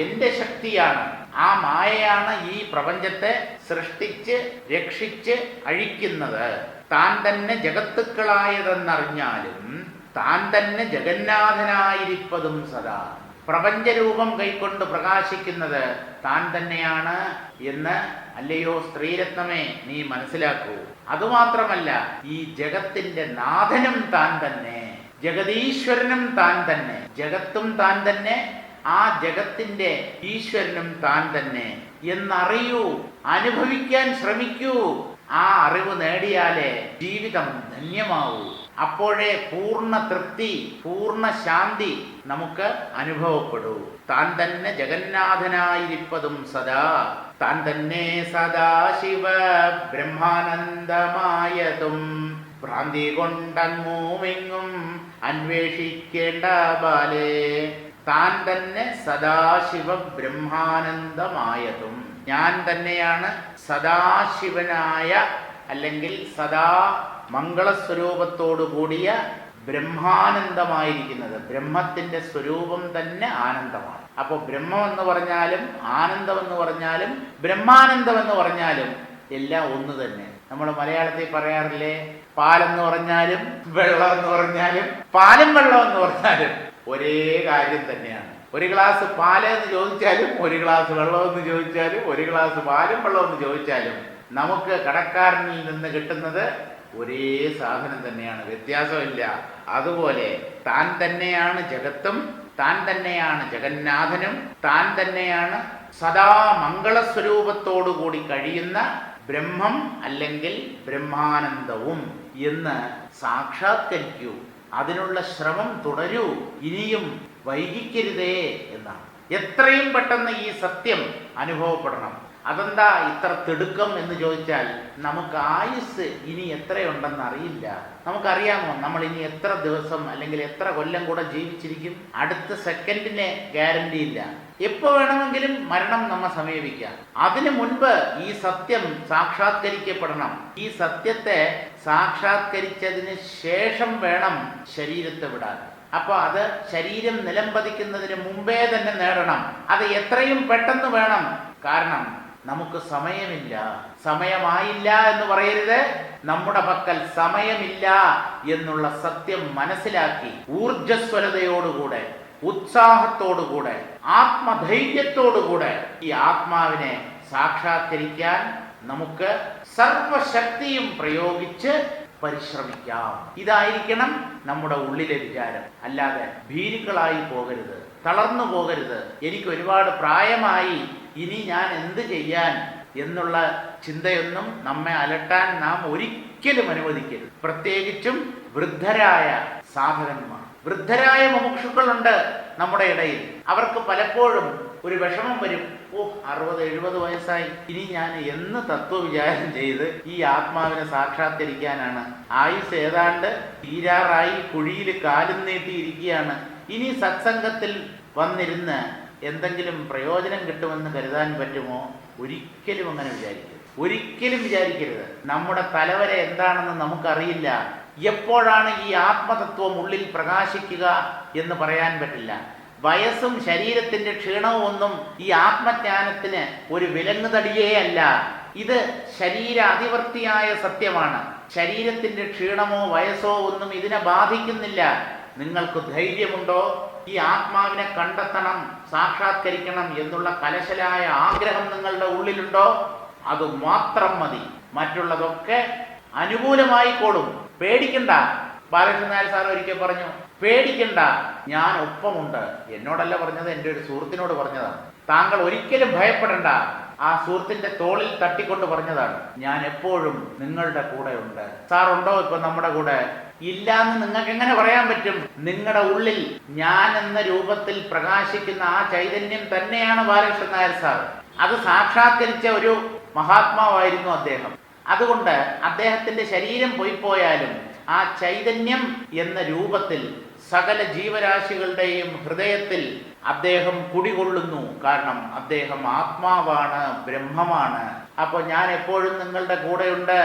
എൻ്റെ ശക്തിയാണ്. ആ മായയാണ് ഈ പ്രപഞ്ചത്തെ സൃഷ്ടിച്ച് രക്ഷിച്ച് അഴിക്കുന്നത്. താൻ തന്നെ ജഗത്തുക്കളായതെന്നറിഞ്ഞാലും താൻ തന്നെ ജഗന്നാഥനായിരിപ്പതും സദാ. പ്രപഞ്ചരൂപം കൈക്കൊണ്ട് പ്രകാശിക്കുന്നത് താൻ തന്നെയാണ് എന്ന് അല്ലയോ സ്ത്രീരത്നമേ നീ മനസ്സിലാക്കൂ. അതുമാത്രമല്ല, ഈ ജഗത്തിന്റെ നാഥനും താൻ തന്നെ, ജഗതീശ്വരനും താൻ തന്നെ. ജഗത്തും താൻ തന്നെ, ആ ജഗത്തിന്റെ ഈശ്വരനും താൻ തന്നെ എന്നറിയൂ, അനുഭവിക്കാൻ ശ്രമിക്കൂ. ആ അറിവ് നേടിയാലേ ജീവിതം ധന്യമാവൂ. അപ്പോഴേ പൂർണ്ണ തൃപ്തി, പൂർണ്ണ ശാന്തി നമുക്ക് അനുഭവപ്പെടൂ. താൻ തന്നെ ജഗന്നാഥനായിരിപ്പതും സദാ. താൻ തന്നെ സദാശിവ ബ്രഹ്മാനന്ദമായതും ഭ്രാന്തി കൊണ്ടങ്ങുമെങ്ങും അന്വേഷിക്കേണ്ട ബാലേ. താൻ തന്നെ സദാശിവ ബ്രഹ്മാനന്ദമായതും. ഞാൻ തന്നെയാണ് സദാശിവനായ, അല്ലെങ്കിൽ സദാ മംഗളസ്വരൂപത്തോടു കൂടിയ ബ്രഹ്മാനന്ദമായിരിക്കുന്നത്. ബ്രഹ്മത്തിന്റെ സ്വരൂപം തന്നെ ആനന്ദമാണ്. അപ്പോൾ ബ്രഹ്മം എന്ന് പറഞ്ഞാലും ആനന്ദം എന്ന് പറഞ്ഞാലും ബ്രഹ്മാനന്ദം എന്ന് പറഞ്ഞാലും എല്ലാം ഒന്ന് തന്നെ. നമ്മൾ മലയാളത്തിൽ പറയാറില്ലേ, പാലെന്ന് പറഞ്ഞാലും വെള്ളം എന്ന് പറഞ്ഞാലും പാലും വെള്ളം എന്ന് പറഞ്ഞാലും ഒരേ കാര്യം തന്നെയാണ്. ഒരു ഗ്ലാസ് പാല് എന്ന് ചോദിച്ചാലും ഒരു ഗ്ലാസ് വെള്ളം എന്ന് ചോദിച്ചാലും ഒരു ഗ്ലാസ് പാലും വെള്ളം എന്ന് ചോദിച്ചാലും നമുക്ക് കടക്കാരനിൽ നിന്ന് കിട്ടുന്നത് ഒരേ സാധനം തന്നെയാണ്, വ്യത്യാസമില്ല. അതുപോലെ താൻ തന്നെയാണ് ജഗത്തും, താൻ തന്നെയാണ് ജഗന്നാഥനും, താൻ തന്നെയാണ് സദാ മംഗളസ്വരൂപത്തോടു കൂടി കഴിയുന്ന ബ്രഹ്മം അല്ലെങ്കിൽ ബ്രഹ്മാനന്ദവും എന്ന് സാക്ഷാത്കരിക്കൂ. അതിനുള്ള ശ്രമം തുടരൂ, ഇനിയും വൈകിക്കരുതേ എന്നാണ്. എത്രയും പെട്ടെന്ന് ഈ സത്യം അനുഭവപ്പെടണം. അതെന്താ ഇത്ര തിടുക്കം എന്ന് ചോദിച്ചാൽ, നമുക്ക് ആയുസ് ഇനി എത്രയുണ്ടെന്ന് അറിയില്ല. നമുക്കറിയാമോ നമ്മൾ ഇനി എത്ര ദിവസം അല്ലെങ്കിൽ എത്ര കൊല്ലം കൂടെ ജീവിച്ചിരിക്കും? അടുത്ത സെക്കൻഡിനെ ഗ്യാരണ്ടി ഇല്ല. എപ്പോൾ വേണമെങ്കിലും മരണം നമ്മെ സമീപിക്കാം. അതിനു മുൻപ് ഈ സത്യം സാക്ഷാത്കരിക്കപ്പെടണം. ഈ സത്യത്തെ സാക്ഷാത്കരിച്ചതിന് ശേഷം വേണം ശരീരത്തെ വിടാൻ. അപ്പോൾ അത് ശരീരം നിലംപതിക്കുന്നതിന് മുമ്പേ തന്നെ നേടണം. അത് എത്രയും പെട്ടെന്ന് വേണം. കാരണം നമുക്ക് സമയമില്ല. സമയമായില്ല എന്ന് പറയരുത്. നമ്മുടെ പക്കൽ സമയമില്ല എന്നുള്ള സത്യം മനസ്സിലാക്കി ഊർജ്ജസ്വലതയോടുകൂടെ, ഉത്സാഹത്തോടുകൂടെ, ആത്മധൈര്യത്തോടുകൂടെ ഈ ആത്മാവിനെ സാക്ഷാത്കരിക്കാൻ നമുക്ക് സർവശക്തിയും പ്രയോഗിച്ച് പരിശ്രമിക്കാം. ഇതായിരിക്കണം നമ്മുടെ ഉള്ളിലെ വിചാരം. അല്ലാതെ ഭീരുക്കളായി പോകരുത്, തളർന്നു പോകരുത്. എനിക്ക് ഒരുപാട് പ്രായമായി, ഇനി ഞാൻ എന്ത് ചെയ്യാൻ എന്നുള്ള ചിന്തയൊന്നും നമ്മെ അലട്ടാൻ നാം ഒരിക്കലും അനുവദിക്കരുത്. പ്രത്യേകിച്ചും വൃദ്ധരായ സാധകന്മാർ, വൃദ്ധരായ മുമുക്ഷുക്കളുണ്ട് നമ്മുടെ ഇടയിൽ. അവർക്ക് പലപ്പോഴും ഒരു വിഷമം വരും. 60-70 വയസ്സായി, ഇനി ഞാൻ എന്ന് തത്വവിചാരം ചെയ്ത് ഈ ആത്മാവിനെ സാക്ഷാത്കരിക്കാനാണ്? ആയുസ് ഏതാണ്ട് തീരാറായി, കുഴിയിൽ കാലും നീട്ടിയിരിക്കുകയാണ്. ഇനി സത്സംഗത്തിൽ വന്നിരുന്ന് എന്തെങ്കിലും പ്രയോജനം കിട്ടുമെന്ന് കരുതാൻ പറ്റുമോ? ഒരിക്കലും അങ്ങനെ വിചാരിക്കരുത്, ഒരിക്കലും വിചാരിക്കരുത്. നമ്മുടെ തലവര എന്താണെന്ന് നമുക്കറിയില്ല. എപ്പോഴാണ് ഈ ആത്മതത്വം ഉള്ളിൽ പ്രകാശിക്കുക എന്ന് പറയാൻ പറ്റില്ല. വയസ്സും ശരീരത്തിന്റെ ക്ഷീണവും ഒന്നും ഈ ആത്മജ്ഞാനത്തിന് ഒരു വിലങ്ങുതടിയേ അല്ല. ഇത് ശരീര അതിവർത്തിയായ സത്യമാണ്. ശരീരത്തിന്റെ ക്ഷീണമോ വയസ്സോ ഒന്നും ഇതിനെ ബാധിക്കുന്നില്ല. നിങ്ങൾക്ക് ധൈര്യമുണ്ടോ? ഈ ആത്മാവിനെ കണ്ടെത്തണം, സാക്ഷാത്കരിക്കണം എന്നുള്ള കലശലായ ആഗ്രഹം നിങ്ങളുടെ ഉള്ളിലുണ്ടോ? അത് മാത്രം മതി. മറ്റുള്ളതൊക്കെ അനുകൂലമായിക്കോളും. പേടിക്കണ്ട. ബാലകൃഷ്ണൻ നായർ സാർ ഒരിക്കൽ പറഞ്ഞു, പേടിക്കണ്ട, ഞാൻ ഒപ്പമുണ്ട്. എന്നോടല്ല പറഞ്ഞത്, എൻ്റെ ഒരു സുഹൃത്തിനോട് പറഞ്ഞതാണ്. താങ്കൾ ഒരിക്കലും ഭയപ്പെടണ്ട. ആ സുഹൃത്തിന്റെ തോളിൽ തട്ടിക്കൊണ്ട് പറഞ്ഞതാണ്, ഞാൻ എപ്പോഴും നിങ്ങളുടെ കൂടെ ഉണ്ട്. സാർ ഉണ്ടോ ഇപ്പൊ നമ്മുടെ കൂടെ? ഇല്ലാന്ന് നിങ്ങൾക്ക് എങ്ങനെ പറയാൻ പറ്റും? നിങ്ങളുടെ ഉള്ളിൽ ഞാൻ എന്ന രൂപത്തിൽ പ്രകാശിക്കുന്ന ആ ചൈതന്യം തന്നെയാണ് ബാലകൃഷ്ണൻ നായർ സാർ. അത് സാക്ഷാത്കരിച്ച ഒരു മഹാത്മാവായിരുന്നു അദ്ദേഹം. അതുകൊണ്ട് അദ്ദേഹത്തിന്റെ ശരീരം പോയിപ്പോയാലും ആ ചൈതന്യം എന്ന രൂപത്തിൽ സകല ജീവരാശികളുടെയും ഹൃദയത്തിൽ അദ്ദേഹം കുടികൊള്ളുന്നു. കാരണം അദ്ദേഹം ആത്മാവാണ്, ബ്രഹ്മമാണ്. അപ്പോൾ ഞാൻ എപ്പോഴും നിങ്ങളുടെ കൂടെയുണ്ട്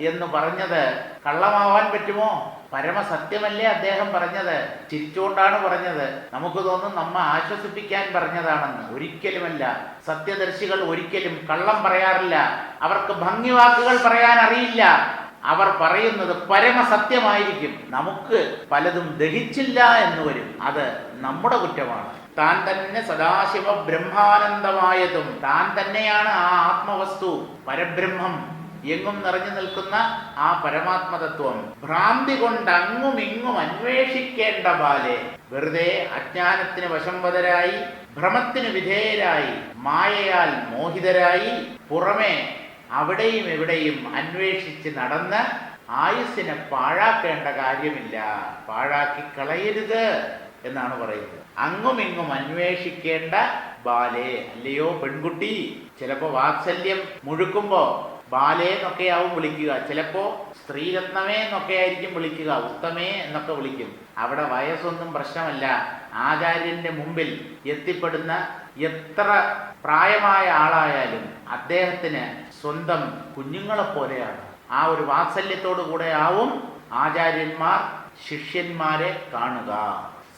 എന്ന് പറഞ്ഞത് കള്ളമാവാൻ പറ്റുമോ? പരമസത്യമല്ലേ അദ്ദേഹം പറഞ്ഞത്. ചിരിച്ചുകൊണ്ടാണ് പറഞ്ഞത്. നമുക്ക് തോന്നും നമ്മെ ആശ്വസിപ്പിക്കാൻ പറഞ്ഞതാണെന്ന്. ഒരിക്കലുമല്ല. സത്യദർശികൾ ഒരിക്കലും കള്ളം പറയാറില്ല. അവർക്ക് ഭംഗിവാക്കുകൾ പറയാൻ അറിയില്ല. അവർ പറയുന്നത് പരമസത്യമായിരിക്കും. നമുക്ക് പലതും ദഹിച്ചില്ല എന്ന് വരും. അത് നമ്മുടെ കുറ്റമാണ്. താൻ തന്നെ സദാശിവ ബ്രഹ്മാനന്ദമായതും താൻ തന്നെയാണ് ആ ആത്മവസ്തു, പരബ്രഹ്മം, എങ്ങും നിറഞ്ഞു നിൽക്കുന്ന ആ പരമാത്മതത്വം. ഭ്രാന്തി കൊണ്ട് അങ്ങും ഇങ്ങും അന്വേഷിക്കേണ്ട ബാലെ. വെറുതെ അജ്ഞാനത്തിന് വശംവദരായി, ഭ്രമത്തിന് വിധേയരായി, മായയാൽ മോഹിതരായി, പുറമെ അവിടെയും എവിടെയും അന്വേഷിച്ച് നടന്ന് ആയുസ്സിനെ പാഴാക്കേണ്ട കാര്യമില്ല. പാഴാക്കി കളയരുത് എന്നാണ് പറയുന്നത്. അങ്ങും ഇങ്ങും അന്വേഷിക്കേണ്ട ബാലേ, അല്ലയോ പെൺകുട്ടി. ചിലപ്പോ വാത്സല്യം മുഴുക്കുമ്പോ ബാലേ എന്നൊക്കെയാവും വിളിക്കുക. ചിലപ്പോ സ്ത്രീരത്നമേ എന്നൊക്കെ ആയിരിക്കും വിളിക്കുക, ഉത്തമേ എന്നൊക്കെ വിളിക്കും. അവിടെ വയസ്സൊന്നും പ്രശ്നമല്ല. ആചാര്യന്റെ മുമ്പിൽ എത്തിപ്പെടുന്ന എത്ര പ്രായമായ ആളായാലും അദ്ദേഹത്തിന് സ്വന്തം കുഞ്ഞുങ്ങളെ പോലെയാണ്. ആ ഒരു വാത്സല്യത്തോടു കൂടെ ആവും ആചാര്യന്മാർ ശിഷ്യന്മാരെ കാണുക.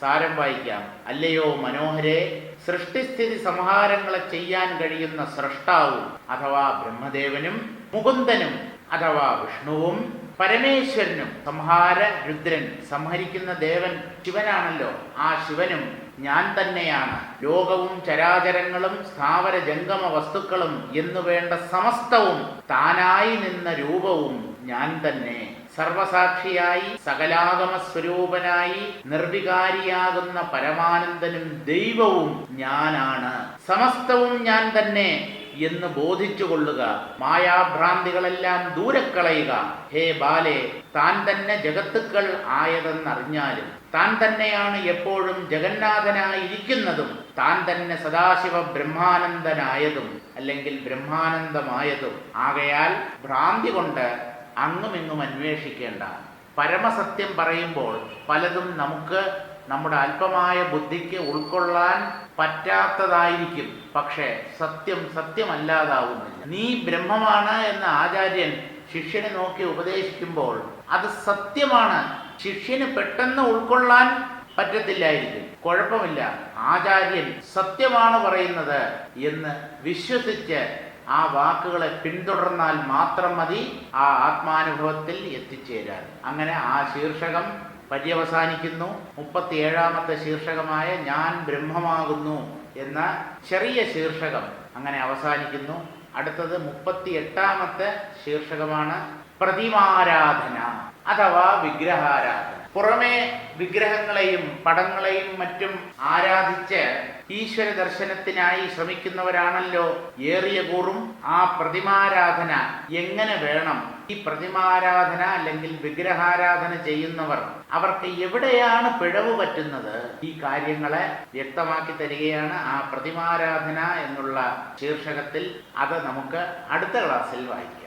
സാരം വായിക്കാം. അല്ലയോ മനോഹരെ, സൃഷ്ടിസ്ഥിതി സംഹാരങ്ങളെ ചെയ്യാൻ കഴിയുന്ന സ്രഷ്ടാവും അഥവാ ബ്രഹ്മദേവനും മുകുന്ദനും അഥവാ വിഷ്ണുവും പരമേശ്വരനും, സംഹാര രുദ്രൻ, സംഹരിക്കുന്ന ദേവൻ ശിവനാണല്ലോ, ആ ശിവനും ഞാൻ തന്നെയാണ്. ലോകവും ചരാചരങ്ങളും സ്ഥാവര ജംഗമ വസ്തുക്കളും എന്നു വേണ്ട സമസ്തവും താനായി നിന്ന രൂപവും ഞാൻ തന്നെ. സർവസാക്ഷിയായി സകലാഗമ സ്വരൂപനായി നിർവികാരിയാകുന്ന പരമാനന്ദനും ദൈവവും ഞാനാണ്. സമസ്തവും ഞാൻ തന്നെ എന്ന് ബോധിച്ചുകൊള്ളുക. മായാഭ്രാന്തികളെല്ലാം ദൂരക്കളയുക. ഹേ ബാലെ, താൻ തന്നെ ജഗത്തുക്കൾ ആയതെന്നറിഞ്ഞാലും താൻ തന്നെയാണ് എപ്പോഴും ജഗന്നാഥനായിരിക്കുന്നതും താൻ തന്നെ സദാശിവ ബ്രഹ്മാനന്ദനായതും അല്ലെങ്കിൽ ബ്രഹ്മാനന്ദമായതും ആകയാൽ ഭ്രാന്തി കൊണ്ട് അങ്ങുമിങ്ങും അന്വേഷിക്കേണ്ട. പരമസത്യം പറയുമ്പോൾ പലതും നമുക്ക് നമ്മുടെ അല്പമായ ബുദ്ധിക്ക് ഉൾക്കൊള്ളാൻ പറ്റാത്തതായിരിക്കും. പക്ഷേ സത്യം സത്യമല്ലാതാവുന്നില്ല. നീ ബ്രഹ്മമാണ് എന്ന് ആചാര്യൻ ശിഷ്യനെ നോക്കി ഉപദേശിക്കുമ്പോൾ അത് സത്യമാണ്. ശിഷ്യന് പെട്ടെന്ന് ഉൾക്കൊള്ളാൻ പറ്റത്തില്ലായിരിക്കും. കുഴപ്പമില്ല, ആചാര്യൻ സത്യമാണ് പറയുന്നത് എന്ന് വിശ്വസിച്ച് ആ വാക്കുകളെ പിന്തുടർന്നാൽ മാത്രം മതി ആ ആത്മാനുഭവത്തിൽ എത്തിച്ചേരാൻ. അങ്ങനെ ആ ശീർഷകം പര്യവസാനിക്കുന്നു. 37ാമത്തെ ശീർഷകമായ ഞാൻ ബ്രഹ്മമാകുന്നു എന്ന ചെറിയ ശീർഷകം അങ്ങനെ അവസാനിക്കുന്നു. അടുത്തത് 38ാമത്തെ ശീർഷകമാണ് പ്രതിമാരാധന അഥവാ വിഗ്രഹാരാധന. പുറമേ വിഗ്രഹങ്ങളെയും പടങ്ങളെയും മറ്റും ആരാധിച്ച് ഈശ്വര ദർശനത്തിനായി ശ്രമിക്കുന്നവരാണല്ലോ ഏറിയ കൂറും ആ പ്രതിമാരാധന എങ്ങനെ വേണം, ഈ പ്രതിമാരാധന അല്ലെങ്കിൽ വിഗ്രഹാരാധന ചെയ്യുന്നവർ അവർക്ക് എവിടെയാണ് പിഴവ് പറ്റുന്നത്, ഈ കാര്യങ്ങളെ വ്യക്തമാക്കി തരികയാണ് ആ പ്രതിമാരാധന എന്നുള്ള ശീർഷകത്തിൽ. അത് നമുക്ക് അടുത്ത ക്ലാസ്സിൽ വായിക്കാം.